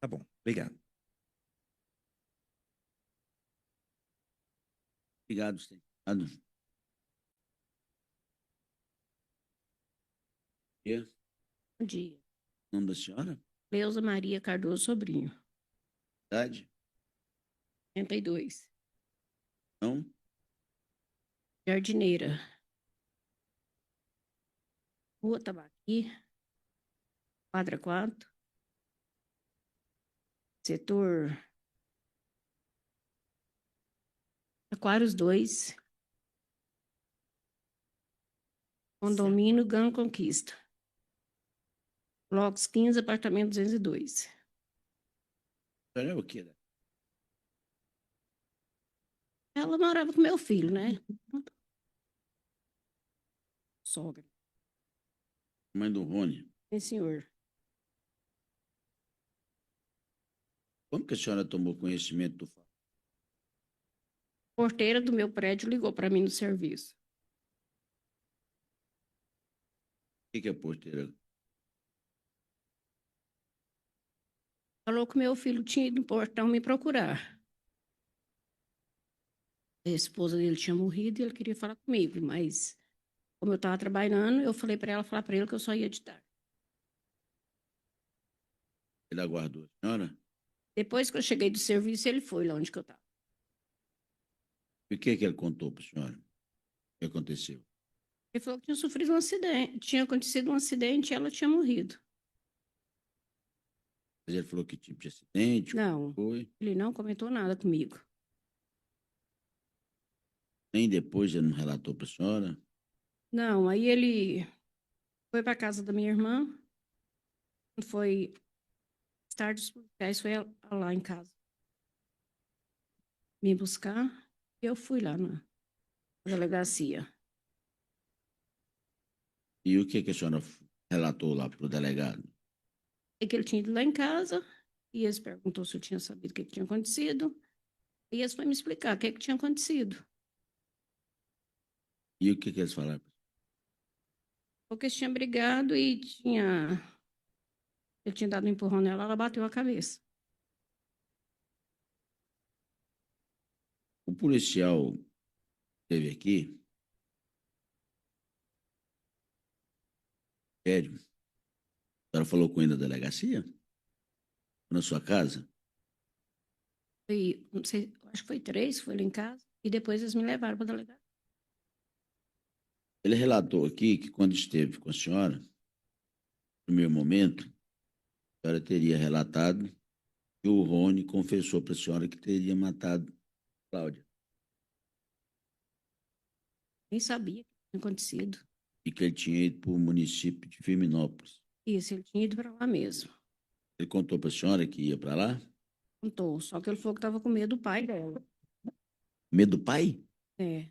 Tá bom, obrigado. Obrigado, senhor. Obrigado. Bom dia. O nome da senhora? Leusa Maria Cardoso Sobrinho, Idade? 82. Não? Jardineira. Rua Tabaqui, quadra 4. Setor Aquários 2. Condomínio Gran Conquista. Blocos 15, apartamento 202. A senhora é o quê? Ela morava com meu filho, né? Sogra. Mãe do Rony. Sim, senhor. Como que a senhora tomou conhecimento do fato? Porteira do meu prédio ligou para mim no serviço. O que é porteira? Falou que meu filho tinha ido no portão me procurar. A esposa dele tinha morrido e ele queria falar comigo, mas como eu estava trabalhando, eu falei para ela falar para ele que eu só ia de tarde. Ele aguardou a senhora? Depois que eu cheguei do serviço, ele foi lá onde que eu estava. E o que ele contou para a senhora? O que aconteceu? Ele falou que tinha sofrido um acidente, tinha acontecido um acidente e ela tinha morrido. Mas ele falou que tipo de acidente? Não, Foi? ele não comentou nada comigo. Nem depois ele não relatou para a senhora? Não, aí ele foi para casa da minha irmã, foi tarde, os policiais foi lá em casa me buscar e eu fui lá na delegacia. E o que a senhora relatou lá para o delegado? E que ele tinha ido lá em casa e eles perguntou se eu tinha sabido o que tinha acontecido e eles foram me explicar o que tinha acontecido. E o que eles falaram? Porque eles tinham brigado e ele tinha dado um empurrão nela, ela bateu a cabeça. O policial que esteve aqui, sério, a senhora falou com ele na delegacia? Na sua casa? Foi, não sei, acho que foi 3, foi lá em casa e depois eles me levaram para a delegacia. Ele relatou aqui que quando esteve com a senhora, no primeiro momento, a senhora teria relatado que o Rony confessou para a senhora que teria matado a Cláudia Nem sabia o que tinha acontecido. e que ele tinha ido para o município de Firminópolis. Isso, ele tinha ido para lá mesmo. Ele contou para a senhora que ia para lá? Contou, só que ele falou que estava com medo do pai dela. Medo do pai? É.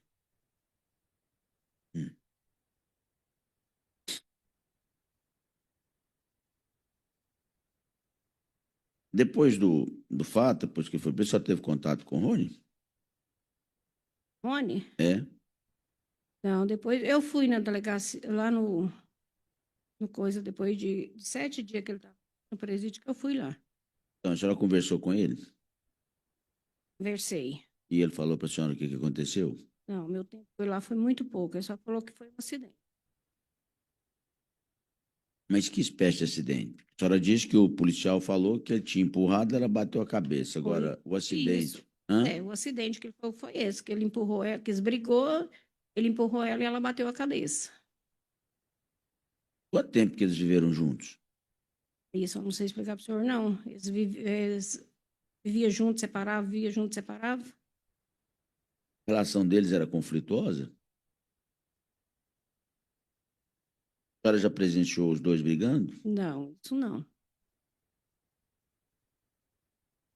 Depois do fato, depois que foi preso, só teve contato com o Rony? Rony? É. Não, depois eu fui na delegacia, lá no coisa, depois de 7 dias que ele estava no presídio, que eu fui lá. Então a senhora conversou com ele Conversei. e ele falou para a senhora o que aconteceu? Não, meu tempo foi lá foi muito pouco, ele só falou que foi um acidente. Mas que espécie de acidente? A senhora disse que o policial falou que ele tinha empurrado, ela bateu a cabeça. Agora, o acidente. Isso. Hã? O acidente que ele falou foi esse, que ele empurrou ela, que eles brigou Ele empurrou ela e ela bateu a cabeça. Quanto tempo que eles viveram juntos? Isso eu não sei explicar para o senhor, não. Eles viviam juntos, separavam, viviam juntos, separavam. A relação deles era conflituosa? A senhora já presenciou os dois brigando? Não, isso não.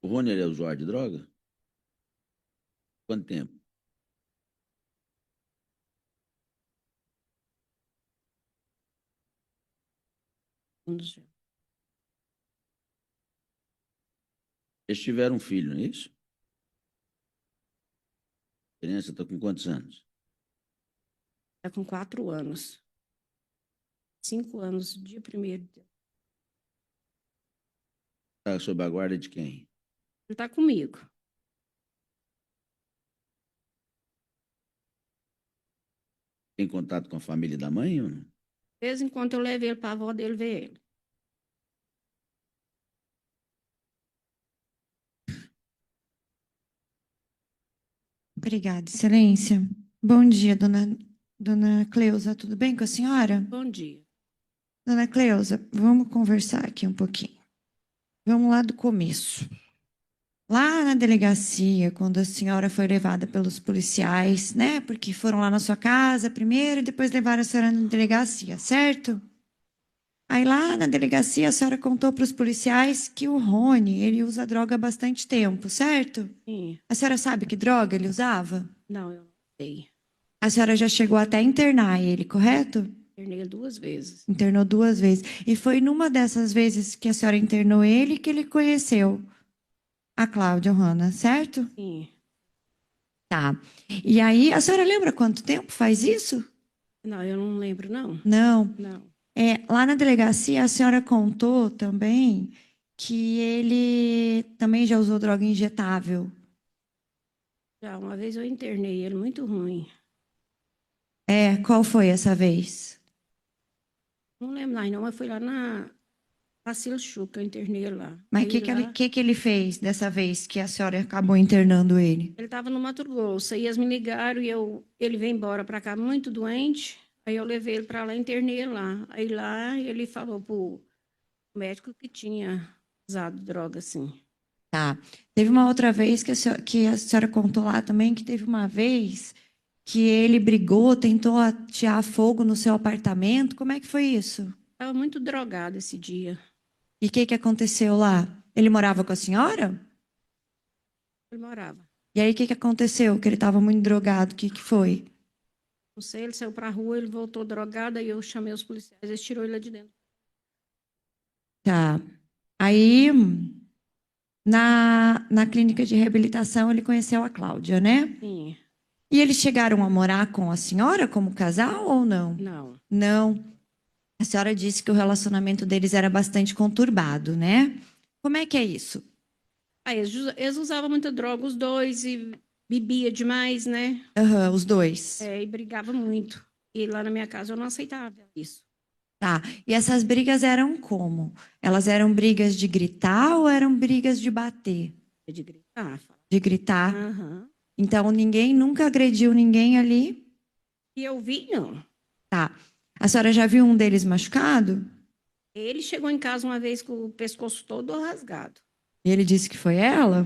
O Rony ele é usuário de droga? Quanto tempo? Eles tiveram um filho, não é isso? A criança está com quantos anos? Está com 4 anos. 5 anos, dia 1º. Está sob a guarda de quem? Ele está comigo. Tem contato com a família da mãe ou não? De vez em quando eu levo ele para a avó dele ver ele. Obrigada, Excelência. Bom dia, dona Cleusa. Tudo bem com a senhora? Bom dia. Dona Cleusa, vamos conversar aqui um pouquinho. Vamos lá do começo. Lá na delegacia, quando a senhora foi levada pelos policiais, né? Porque foram lá na sua casa primeiro e depois levaram a senhora na delegacia, certo? Aí lá na delegacia a senhora contou para os policiais que o Rony, ele usa droga há bastante tempo, certo? Sim. A senhora sabe que droga ele usava? Não, eu não sei. A senhora já chegou até a internar ele, correto? Internei ele 2 vezes. Internou 2 vezes. E foi numa dessas vezes que a senhora internou ele que ele conheceu a Cláudia Hanna, certo? Sim. Tá. E aí, a senhora lembra quanto tempo faz isso? Não, eu não lembro, não. Não. Não. Lá na delegacia, a senhora contou também que ele também já usou droga injetável. Já uma vez eu internei ele, muito ruim. Qual foi essa vez? Não lembro mais, não, mas foi lá na Vacilo Chu que eu internei ele lá. Mas o Aí que, lá, que ele fez dessa vez que a senhora acabou internando ele? ele estava no Mato Grosso, aí eles me ligaram e ele veio embora para cá muito doente. Aí eu levei ele para lá, internei ele lá. Aí lá ele falou pro médico que tinha usado droga, assim. Tá. Teve uma outra vez que a senhora contou lá também que teve uma vez que ele brigou, tentou atear fogo no seu apartamento. Como é que foi isso? Estava muito drogado esse dia. E o que aconteceu lá? Ele morava com a senhora? Ele morava. E aí o que aconteceu? Que ele estava muito drogado. O que foi? Não sei, ele saiu para a rua, ele voltou drogado, aí eu chamei os policiais, eles tirou ele lá de dentro. Tá. Aí, na clínica de reabilitação, ele conheceu a Cláudia, né? Sim. E eles chegaram a morar com a senhora como casal ou não? Não. Não. A senhora disse que o relacionamento deles era bastante conturbado, né? Como é que é isso? Aí eles usavam muita droga, os dois, e bebia demais, né? Aham, os dois. E brigava muito. E lá na minha casa eu não aceitava isso. Tá. E essas brigas eram como? Elas eram brigas de gritar ou eram brigas de bater? De gritar. De gritar. Aham. Então ninguém nunca agrediu ninguém ali? E eu vi, não. Tá. A senhora já viu um deles machucado? Ele chegou em casa uma vez com o pescoço todo rasgado. E ele disse que foi ela?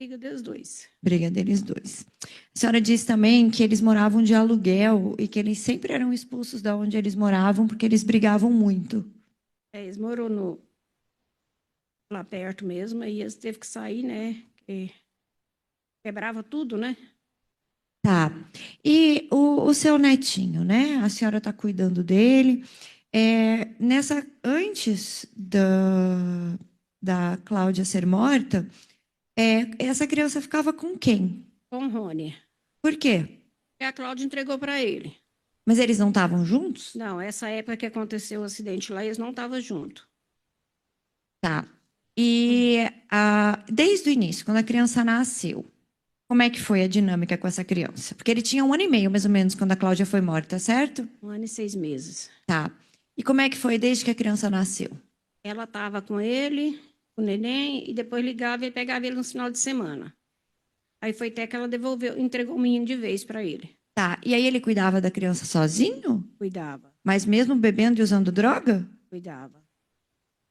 Briga dos dois. Briga deles dois. A senhora disse também que eles moravam de aluguel e que eles sempre eram expulsos da onde eles moravam porque eles brigavam muito. Eles moram lá perto mesmo, aí eles teve que sair, né? Quebrava tudo, né? Tá. E o seu netinho, né? A senhora está cuidando dele. Antes da Cláudia ser morta, essa criança ficava com quem? Com o Rony. Por quê? E a Cláudia entregou para ele. Mas eles não estavam juntos? Não, essa época que aconteceu o acidente lá, eles não estavam juntos. Tá. E desde o início, quando a criança nasceu, como é que foi a dinâmica com essa criança? Porque ele tinha 1 ano e meio, mais ou menos, quando a Cláudia foi morta, certo? 1 ano e 6 meses. Tá. E como é que foi desde que a criança nasceu? Ela estava com ele, com o neném, e depois ligava e pegava ele no final de semana. Aí foi até que ela entregou o menino de vez para ele. Tá, e aí ele cuidava da criança sozinho? Cuidava, Mas mesmo bebendo e usando droga? cuidava.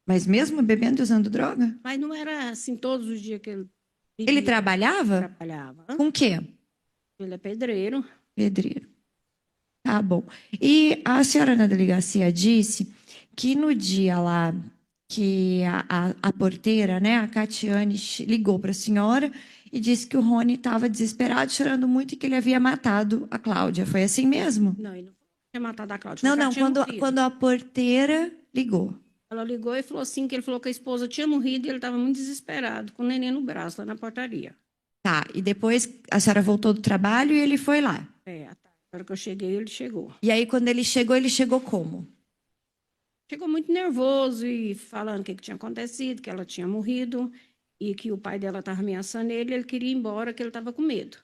Mas mesmo bebendo e usando droga? Mas não era assim todos os dias que ele Ele bebia, trabalhava? trabalhava. Com o quê? Ele é pedreiro. Pedreiro. Tá bom. E a senhora na delegacia disse que no dia lá que a porteira, né, a Catiane, ligou para a senhora e disse que o Rony estava desesperado, chorando muito e que ele havia matado a Cláudia. Foi assim mesmo? Não, ele não tinha matado a Cláudia. Não, falou que ela não, tinha quando, morrido. quando a porteira ligou. Ela ligou e falou assim, que ele falou que a esposa tinha morrido e ele estava muito desesperado, com o neném no braço, lá na portaria. Tá, e depois a senhora voltou do trabalho e ele foi lá. É, à tarde, na hora que eu cheguei, ele chegou. E aí, quando ele chegou como? Chegou muito nervoso e falando o que tinha acontecido, que ela tinha morrido e que o pai dela estava ameaçando ele queria ir embora, que ele estava com medo.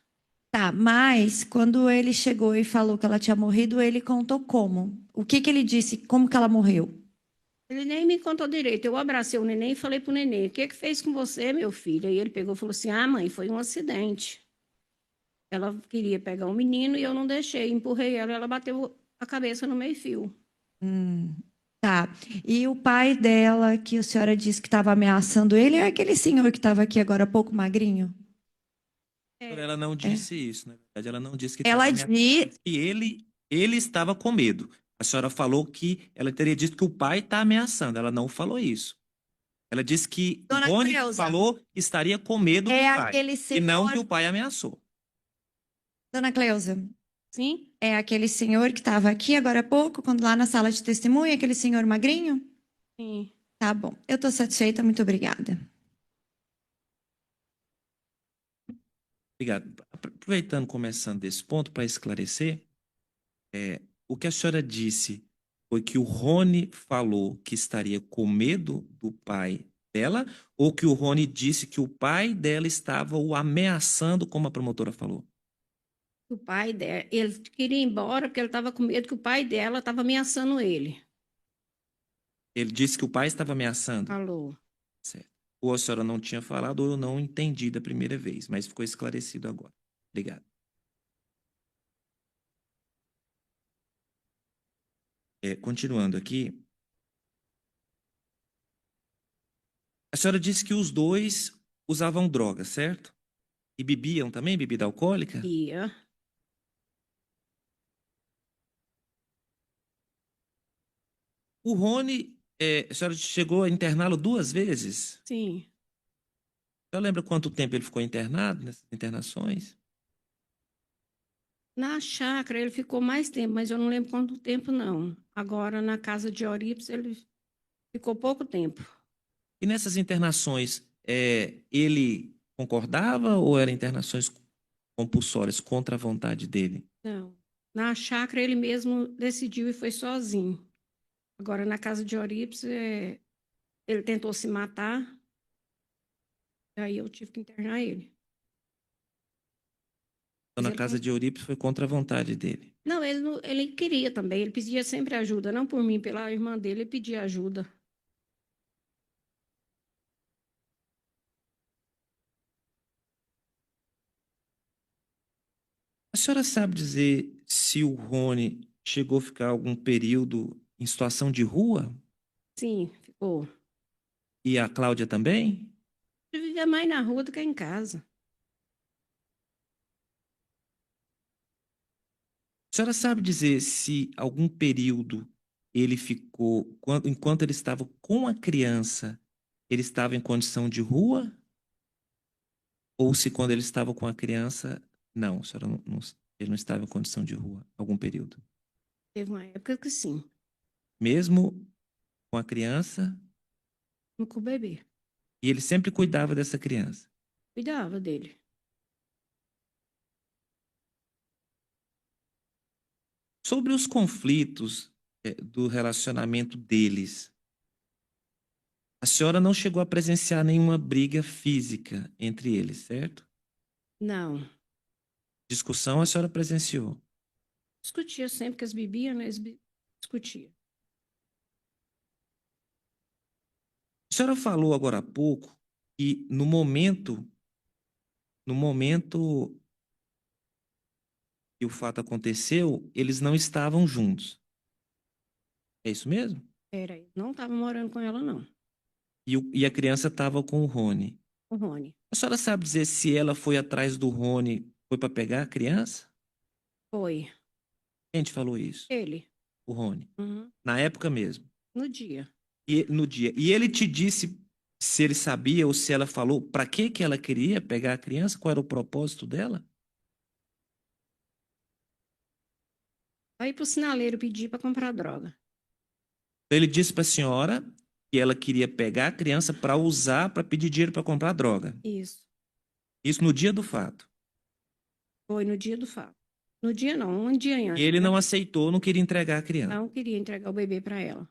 Tá, mas quando ele chegou e falou que ela tinha morrido, ele contou como? O que que ele disse? Como que ela morreu? Ele nem me contou direito. Eu abracei o neném e falei pro neném, o que que fez com você, meu filho? Aí ele pegou e falou assim, mãe, foi um acidente. Ela queria pegar o menino e eu não deixei, empurrei ela, ela bateu a cabeça no meio-fio. Tá. E o pai dela, que a senhora disse que estava ameaçando ele, é aquele senhor que estava aqui agora há pouco magrinho? Ela não disse isso, na verdade, ela não disse que Ela estava disse. que ele estava com medo. A senhora falou que ela teria dito que o pai está ameaçando. Ela não falou isso. Ela disse que Dona o Rony Cleusa, falou que estaria com medo do é pai. aquele E não senhor. que o pai ameaçou. Dona Cleusa, Sim? é aquele senhor que estava aqui agora há pouco, quando lá na sala de testemunha, aquele senhor magrinho? Sim. Tá bom. Eu tô satisfeita, muito obrigada. Obrigado. Aproveitando, começando desse ponto, para esclarecer, o que a senhora disse foi que o Rony falou que estaria com medo do pai dela, ou que o Rony disse que o pai dela estava o ameaçando, como a promotora falou? O pai dela, ele queria ir embora porque ele estava com medo que o pai dela estava ameaçando ele. Ele disse que o pai estava ameaçando. Falou. Certo. Ou a senhora não tinha falado, ou eu não entendi da primeira vez, mas ficou esclarecido agora. Obrigado. Continuando aqui, a senhora disse que os dois usavam droga, certo? E bebiam também, bebida alcoólica? Ia. O Rony, a senhora chegou a interná-lo 2 vezes? Sim. A senhora lembra quanto tempo ele ficou internado nessas internações? Na chácara ele ficou mais tempo, mas eu não lembro quanto tempo, não. Agora, na casa de Eurípides, ele ficou pouco tempo. E nessas internações, ele concordava ou eram internações compulsórias contra a vontade dele? Não. Na chácara ele mesmo decidiu e foi sozinho. Agora, na casa de Eurípides, ele tentou se matar. Aí eu tive que internar ele. Então, Mas na ele casa de Eurípides foi contra a vontade dele. Não, ele queria também. Ele pedia sempre ajuda, não por mim, pela irmã dele, ele pedia ajuda. A senhora sabe dizer se o Rony chegou a ficar algum período em situação de rua? Sim, ficou. E a Cláudia também? Ele vivia mais na rua do que em casa. A senhora sabe dizer se algum período ele ficou, enquanto ele estava com a criança, ele estava em condição de rua? Ou se quando ele estava com a criança, não, a senhora ele não estava em condição de rua, algum período? Teve uma época que sim, Mesmo com a criança, com o bebê. e ele sempre cuidava dessa criança. Cuidava dele. Sobre os conflitos do relacionamento deles, a senhora não chegou a presenciar nenhuma briga física entre eles, certo? Não. Discussão a senhora presenciou. Discutia sempre que eles bebiam, né? Discutia. A senhora falou agora há pouco que no momento que o fato aconteceu, eles não estavam juntos. É isso mesmo? Era, eu não estava morando com ela, não, E a criança estava com o Rony. o Rony. A senhora sabe dizer se ela foi atrás do Rony, foi para pegar a criança? Foi Quem te falou isso? ele. O Rony. Uhum. Na época mesmo. No dia. E no dia. E ele te disse se ele sabia ou se ela falou para que ela queria pegar a criança? Qual era o propósito dela? Aí pro sinaleiro pedir para comprar droga. Ele disse para a senhora que ela queria pegar a criança para usar para pedir dinheiro para comprar droga. Isso. Isso no dia do fato. Foi no dia do fato. No dia não, um dia antes. Ele né? não aceitou, não queria entregar a criança. Não queria entregar o bebê para ela.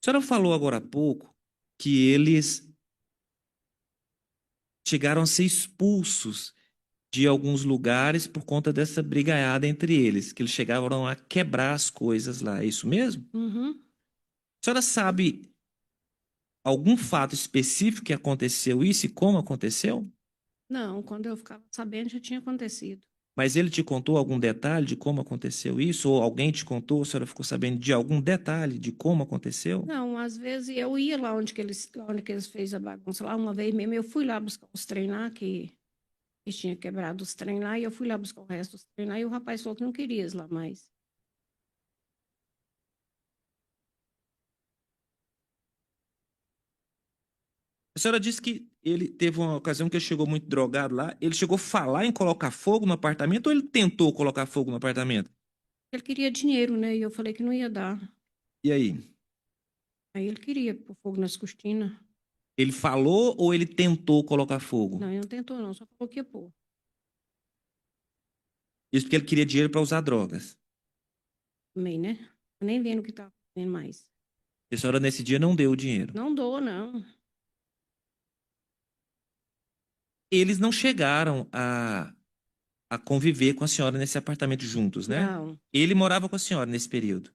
A senhora falou agora há pouco que eles chegaram a ser expulsos de alguns lugares por conta dessa brigaiada entre eles, que eles chegaram a quebrar as coisas lá. É isso mesmo? Uhum. A senhora sabe algum fato específico que aconteceu isso e como aconteceu? Não, quando eu ficava sabendo já tinha acontecido. Mas ele te contou algum detalhe de como aconteceu isso? Ou alguém te contou? A senhora ficou sabendo de algum detalhe de como aconteceu? Não, às vezes eu ia lá onde que eles fez a bagunça lá, uma vez mesmo eu fui lá buscar os trem lá, que eles tinham quebrado os trem lá, e eu fui lá buscar o resto dos trem lá, e o rapaz falou que não queria ir lá mais. A senhora disse que ele teve uma ocasião que ele chegou muito drogado lá. Ele chegou a falar em colocar fogo no apartamento ou ele tentou colocar fogo no apartamento? Ele queria dinheiro, né, e eu falei que não ia dar. E aí? Aí ele queria pôr fogo nas cortinas. Ele falou ou ele tentou colocar fogo? Não, ele não tentou não, só falou que ia pôr. Isso porque ele queria dinheiro para usar drogas. Também, né? Nem vendo o que estava fazendo mais. E a senhora nesse dia não deu o dinheiro. Não dou, não. Eles não chegaram a conviver com a senhora nesse apartamento juntos, né? Não. Ele morava com a senhora nesse período.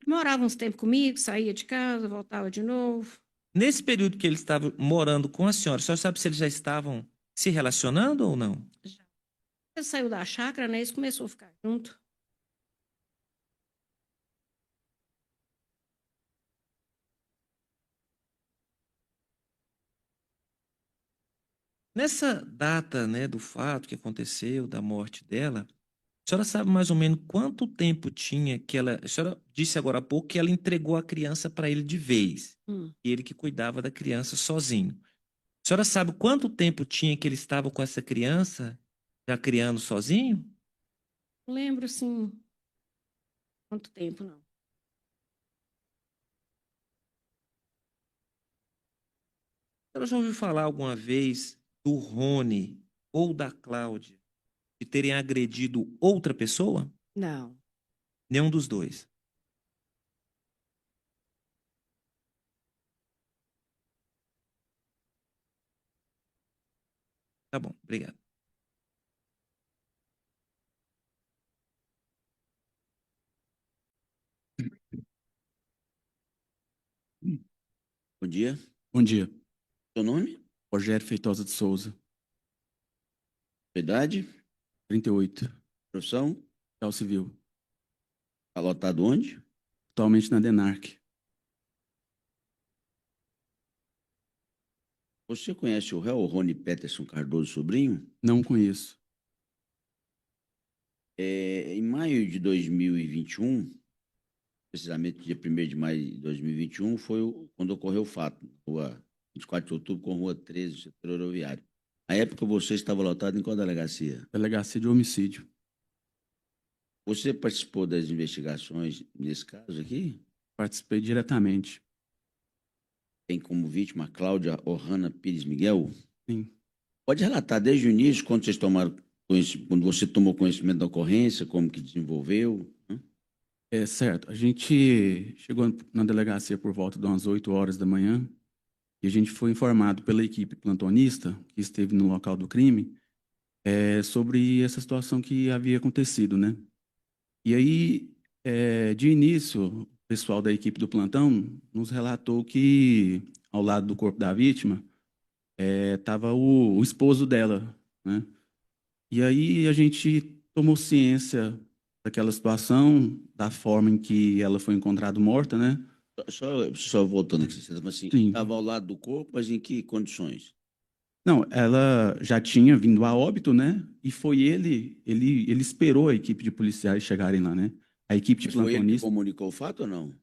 Morava uns tempos comigo, saía de casa, voltava de novo. Nesse período que ele estava morando com a senhora sabe se eles já estavam se relacionando ou não? Ele saiu da chácara, né? Eles começaram a ficar junto. Nessa data, né, do fato que aconteceu, da morte dela, a senhora sabe mais ou menos quanto tempo tinha que ela. A senhora disse agora há pouco que ela entregou a criança para ele de vez, e ele que cuidava da criança sozinho. A senhora sabe quanto tempo tinha que ele estava com essa criança, já criando sozinho? Não lembro, assim, quanto tempo, não. A senhora já ouviu falar alguma vez do Rony ou da Cláudia de terem agredido outra pessoa? Não. Nenhum dos dois. Tá bom, obrigado. Bom dia. Bom dia, Seu nome? Rogério Feitosa de Souza, Sua idade? 38, Profissão? Social Civil, Está lotado onde? atualmente na DENARC. Você conhece o réu Rony Peterson Cardoso, sobrinho? Não conheço. Em maio de 2021, precisamente dia 1º de maio de 2021, foi quando ocorreu o fato, rua 24 de outubro com rua 13, setor aeroviário. Na época você estava lotado em qual delegacia? Delegacia de homicídio. Você participou das investigações nesse caso aqui? Participei diretamente. Tem como vítima a Cláudia Ohana Pires Miguel? Sim. Pode relatar desde o início, quando vocês tomaram quando você tomou conhecimento da ocorrência, como que desenvolveu? Né? É certo. A gente chegou na delegacia por volta de umas 8 horas da manhã e a gente foi informado pela equipe plantonista que esteve no local do crime sobre essa situação que havia acontecido, né? E aí, de início, pessoal da equipe do plantão nos relatou que ao lado do corpo da vítima estava o esposo dela, né? E aí a gente tomou ciência daquela situação, da forma em que ela foi encontrada morta, né? Só voltando aqui, você estava assim, Sim. estava ao lado do corpo, mas em que condições? Não, ela já tinha vindo a óbito, né? E foi ele esperou a equipe de policiais chegarem lá, né? A equipe de Mas foi ele que plantonistas. comunicou o fato ou não?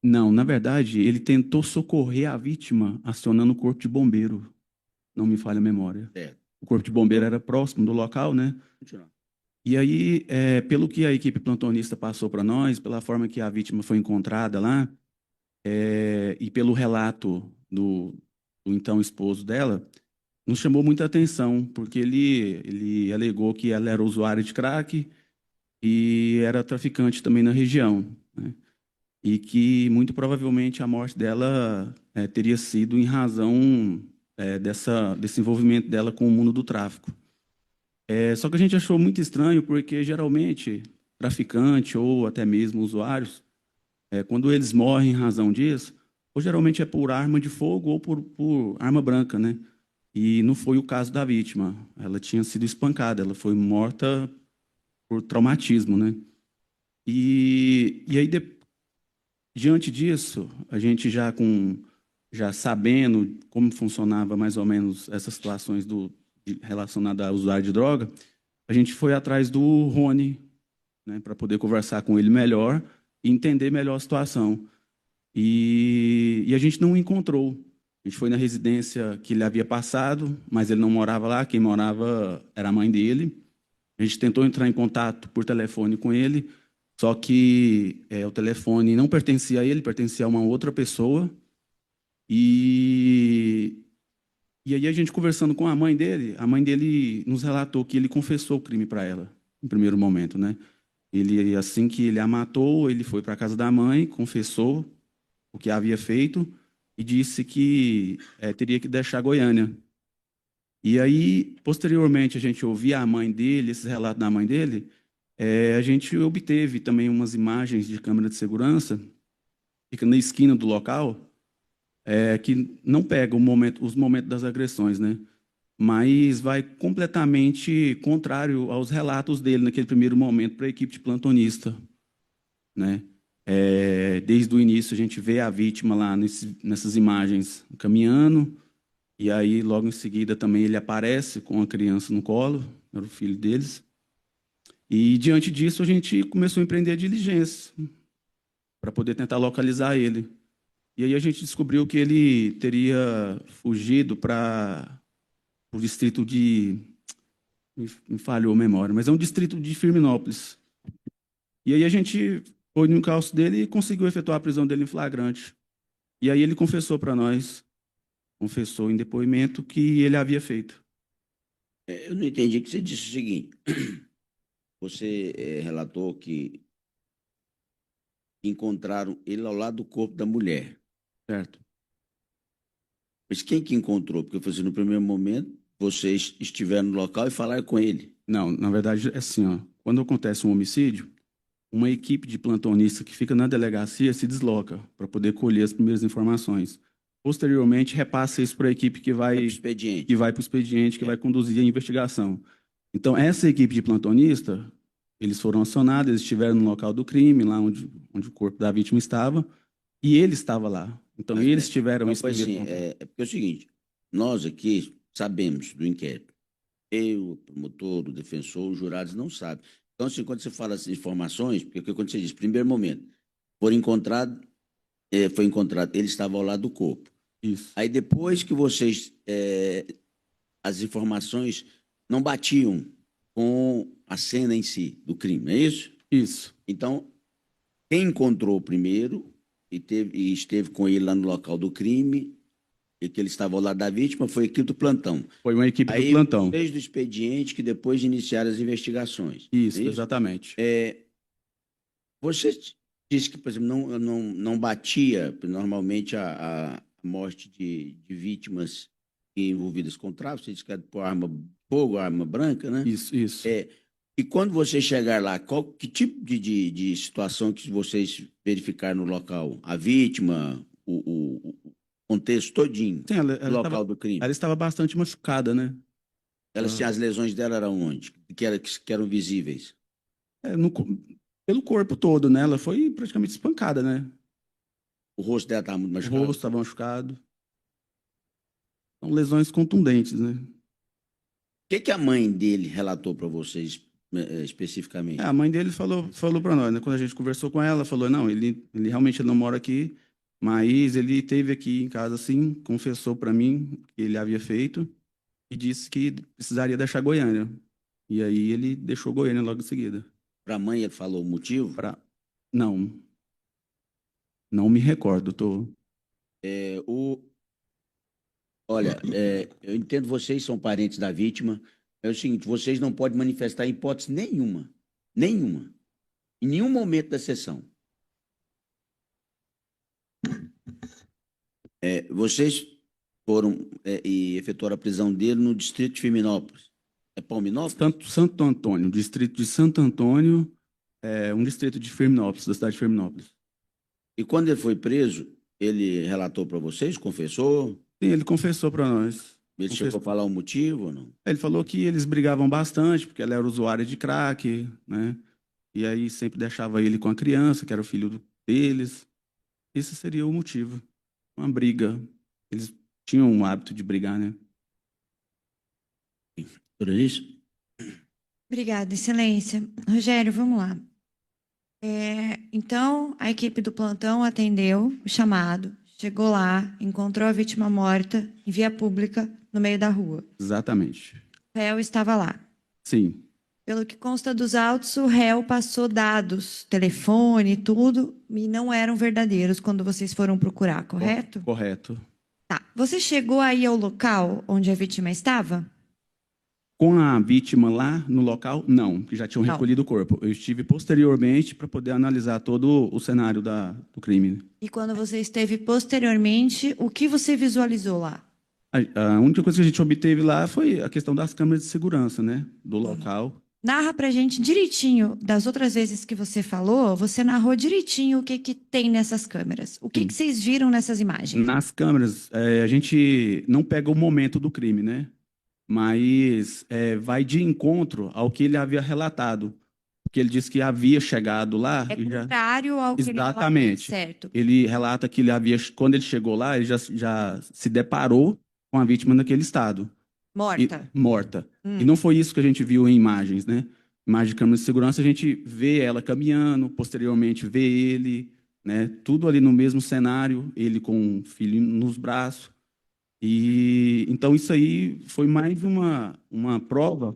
Não, na verdade, ele tentou socorrer a vítima acionando o corpo de bombeiro. Não me falha a memória. Certo. O corpo de bombeiro era próximo do local, né? Continuar. E aí, pelo que a equipe plantonista passou para nós, pela forma que a vítima foi encontrada lá, e pelo relato do então esposo dela, nos chamou muita atenção, porque ele alegou que ela era usuária de crack e era traficante também na região, né? E que muito provavelmente a morte dela teria sido em razão desse envolvimento dela com o mundo do tráfico. Só que a gente achou muito estranho, porque geralmente traficante ou até mesmo usuários, quando eles morrem em razão disso, ou geralmente é por arma de fogo ou por arma branca, né? E não foi o caso da vítima. Ela tinha sido espancada, ela foi morta por traumatismo, né? E aí, diante disso, a gente já sabendo como funcionava mais ou menos essas situações relacionadas ao usuário de droga, a gente foi atrás do Rony, né, para poder conversar com ele melhor e entender melhor a situação. E a gente não o encontrou. A gente foi na residência que ele havia passado, mas ele não morava lá, quem morava era a mãe dele. A gente tentou entrar em contato por telefone com ele, só que o telefone não pertencia a ele, pertencia a uma outra pessoa. E aí a gente conversando com a mãe dele nos relatou que ele confessou o crime para ela, no primeiro momento, né? Ele, assim que ele a matou, ele foi para a casa da mãe, confessou o que havia feito e disse que teria que deixar Goiânia. E aí, posteriormente, a gente ouvia a mãe dele, esses relatos da mãe dele, a gente obteve também umas imagens de câmera de segurança, fica na esquina do local, que não pega os momentos das agressões, né? Mas vai completamente contrário aos relatos dele naquele primeiro momento para a equipe de plantonista, né? Desde o início a gente vê a vítima lá nessas imagens caminhando, e aí logo em seguida também ele aparece com a criança no colo, era o filho deles. E diante disso a gente começou a empreender diligências para poder tentar localizar ele. E aí a gente descobriu que ele teria fugido para o distrito de... Me falhou a memória, mas é um distrito de Firminópolis. E aí a gente foi no encalço dele e conseguiu efetuar a prisão dele em flagrante. E aí ele confessou para nós, confessou em depoimento que ele havia feito. Eu não entendi que você disse o seguinte. Você relatou que encontraram ele ao lado do corpo da mulher. Certo. Mas quem que encontrou? Porque foi assim, no primeiro momento, vocês estiveram no local e falaram com ele. Não, na verdade é assim, ó, quando acontece um homicídio, uma equipe de plantonista que fica na delegacia se desloca para poder colher as primeiras informações. Posteriormente, repassa isso para a equipe que vai para o expediente, que vai conduzir a investigação. Então, essa equipe de plantonista, eles foram acionados, eles estiveram no local do crime, lá onde o corpo da vítima estava, e ele estava lá. Então, Mas, eles tiveram mas esse foi primeiro assim, contato. porque é o seguinte, nós aqui sabemos do inquérito. Eu, o promotor, o defensor, os jurados não sabem. Então, assim, quando você fala essas informações, porque quando você diz, primeiro momento, foi encontrado, ele estava ao lado do corpo. Isso. Aí depois que vocês, as informações não batiam com a cena em si do crime, é isso? Isso. Então, quem encontrou primeiro e esteve com ele lá no local do crime, e que ele estava ao lado da vítima, foi a equipe do plantão. Foi uma equipe Aí, do plantão. desde o expediente, que depois iniciaram as investigações. Isso, é isso? exatamente. Você disse que, por exemplo, não batia normalmente a morte de vítimas envolvidas com tráfico, você disse que era por arma fogo, arma branca, né? Isso. E quando você chegar lá, que tipo de situação que vocês verificaram no local? A vítima, o contexto todinho Sim, do local do crime? ela estava bastante machucada, né? As lesões dela eram onde? Que eram visíveis? É, pelo corpo todo, né? Ela foi praticamente espancada, né? O rosto dela estava muito O machucado? rosto estava machucado. São lesões contundentes, né? O que a mãe dele relatou para vocês especificamente? A mãe dele falou para nós, né? Quando a gente conversou com ela, falou, não, ele realmente não mora aqui, mas ele esteve aqui em casa, sim, confessou para mim que ele havia feito e disse que precisaria deixar Goiânia. E aí ele deixou Goiânia logo em seguida. Para a mãe ele falou o motivo? Não, não me recordo, Olha, eu entendo vocês são parentes da vítima. É o seguinte, vocês não podem manifestar hipótese nenhuma, em nenhum momento da sessão. Vocês foram e efetuaram a prisão dele no distrito de Firminópolis. É Palminópolis? Santo Antônio, distrito de Santo Antônio, um distrito de Firminópolis, da cidade de Firminópolis. E quando ele foi preso, ele relatou para vocês, confessou? Sim, ele confessou para nós. Ele chegou a falar o motivo ou não? Ele falou que eles brigavam bastante, porque ela era usuária de crack, né? E aí sempre deixava ele com a criança, que era o filho deles. Esse seria o motivo. Uma briga. Eles tinham um hábito de brigar, né? Por isso? Obrigada, Excelência. Rogério, vamos lá. Então, a equipe do plantão atendeu o chamado, chegou lá, encontrou a vítima morta em via pública, no meio da rua. Exatamente. O réu estava lá. Sim. Pelo que consta dos autos, o réu passou dados, telefone, tudo, e não eram verdadeiros quando vocês foram procurar, correto? Correto. Tá. Você chegou aí ao local onde a vítima estava? Com a vítima lá no local, não, que já tinham Não. recolhido o corpo. Eu estive posteriormente para poder analisar todo o cenário do crime. E quando você esteve posteriormente, o que você visualizou lá? A única coisa que a gente obteve lá foi a questão das câmeras de segurança, né? Do local. Narra pra gente direitinho, das outras vezes que você falou, você narrou direitinho o que que tem nessas câmeras. O que que vocês viram nessas imagens? Nas câmeras, a gente não pega o momento do crime, né? Mas vai de encontro ao que ele havia relatado. Porque ele disse que havia chegado lá. É e já... contrário ao que ele relatou, Exatamente. certo? Ele relata que quando ele chegou lá, ele já se deparou com a vítima naquele estado. Morta. Morta. E não foi isso que a gente viu em imagens, né? Imagem de câmera de segurança, a gente vê ela caminhando, posteriormente vê ele, né? Tudo ali no mesmo cenário, ele com o filho nos braços. E então isso aí foi mais uma prova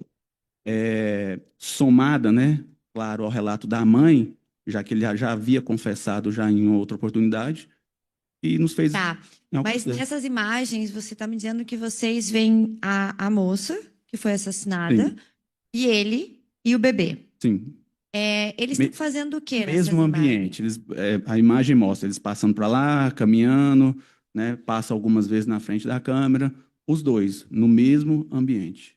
somada, né? Claro, ao relato da mãe, já que ele já havia confessado já em outra oportunidade, e nos fez... Tá, não, mas nessas imagens você está me dizendo que vocês veem a moça que foi assassinada Sim. e ele e o bebê. Sim. Eles estão fazendo o quê nessas Mesmo ambiente. A imagem mostra eles passando para lá, caminhando, né? Passa algumas vezes na frente da câmera, os dois, no mesmo ambiente.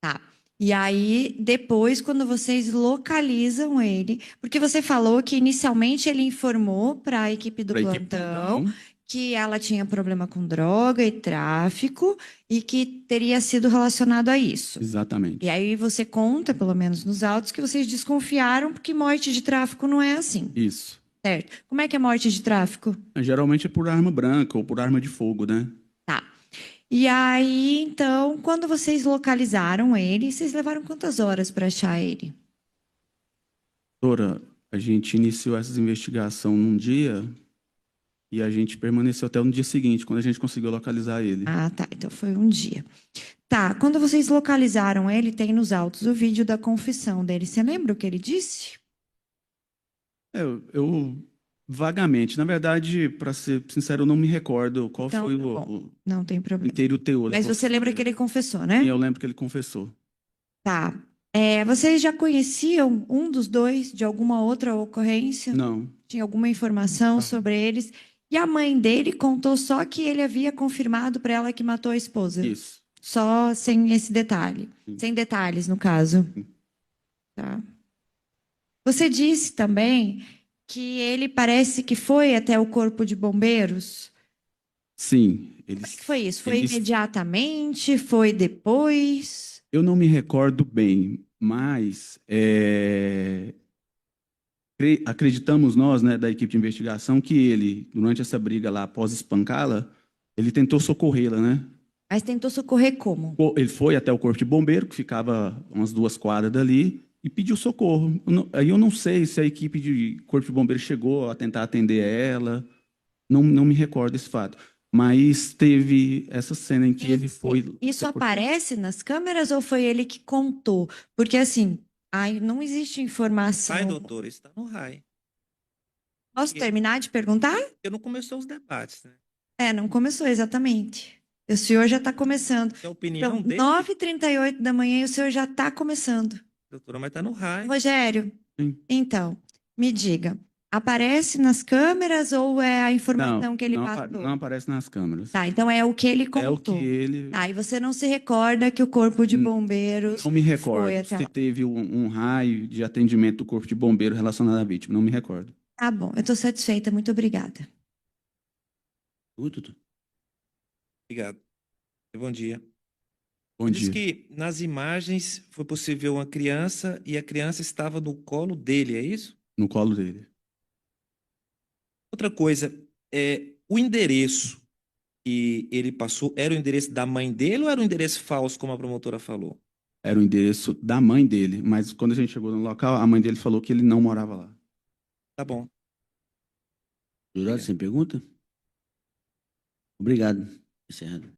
Tá. E aí, depois, quando vocês localizam ele, porque você falou que inicialmente ele informou para a equipe do plantão que ela tinha problema com droga e tráfico e que teria sido relacionado a isso. Exatamente. E aí você conta, pelo menos nos autos, que vocês desconfiaram porque morte de tráfico não é assim. Isso. Certo. Como é que é morte de tráfico? Geralmente é por arma branca ou por arma de fogo, né? Tá. E aí, então, quando vocês localizaram ele, vocês levaram quantas horas para achar ele? Doutora, a gente iniciou essa investigação num dia e a gente permaneceu até no dia seguinte, quando a gente conseguiu localizar ele. Ah, tá. Então foi um dia. Tá. Quando vocês localizaram ele, tem nos autos o vídeo da confissão dele. Você lembra o que ele disse? Eu vagamente, na verdade, para ser sincero, eu não me recordo qual Então, foi bom, não tem problema. inteiro teor. Mas você lembra que ele confessou, né? E eu lembro que ele confessou. Tá. Vocês já conheciam um dos dois de alguma outra ocorrência? Não. Tinha alguma informação sobre eles? E a mãe dele contou só que ele havia confirmado para ela que matou a esposa. Isso. Só sem esse detalhe. Sim. Sem detalhes, no caso. Sim. Tá. Você disse também que ele parece que foi até o Corpo de Bombeiros. Sim, Como é que foi isso? Foi eles- imediatamente? Foi depois? eu não me recordo bem, mas acreditamos nós, né, da equipe de investigação, que ele, durante essa briga lá, após espancá-la, ele tentou socorrê-la, né? Mas tentou socorrer como? Ele foi até o corpo de bombeiro, que ficava umas 2 quadras dali, e pediu socorro. Aí eu não sei se a equipe de corpo de bombeiro chegou a tentar atender ela, não me recordo desse fato. Mas teve essa cena em que ele foi... Isso aparece nas câmeras ou foi ele que contou? Porque assim, ai, não existe informação. RAI, doutora, está no RAI. Posso terminar de perguntar? Porque não começou os debates, né? Não começou exatamente. O senhor já está começando. É a opinião Então, dele, 9h38 da manhã e o senhor já está começando. doutora, mas está no RAI. Rogério, Sim. então, me diga, aparece nas câmeras ou é a informação que ele não, passou? não aparece nas câmeras. Tá, então é o que ele É o contou. que ele... Tá, e você não se recorda que o Corpo de Bombeiros Não me recordo foi até se lá? teve um raio de atendimento do corpo de bombeiro relacionado à vítima. Não me recordo. Tá bom, eu estou satisfeita, muito obrigada. Doutor. Obrigado. Bom dia. Bom Diz dia. que nas imagens foi possível uma criança e a criança estava no colo dele, é isso? No colo dele. Outra coisa, o endereço que ele passou era o endereço da mãe dele ou era um endereço falso, como a promotora falou? Era o endereço da mãe dele, mas quando a gente chegou no local, a mãe dele falou que ele não morava lá. Tá bom. Jurado, sem pergunta? Obrigado. Encerrado.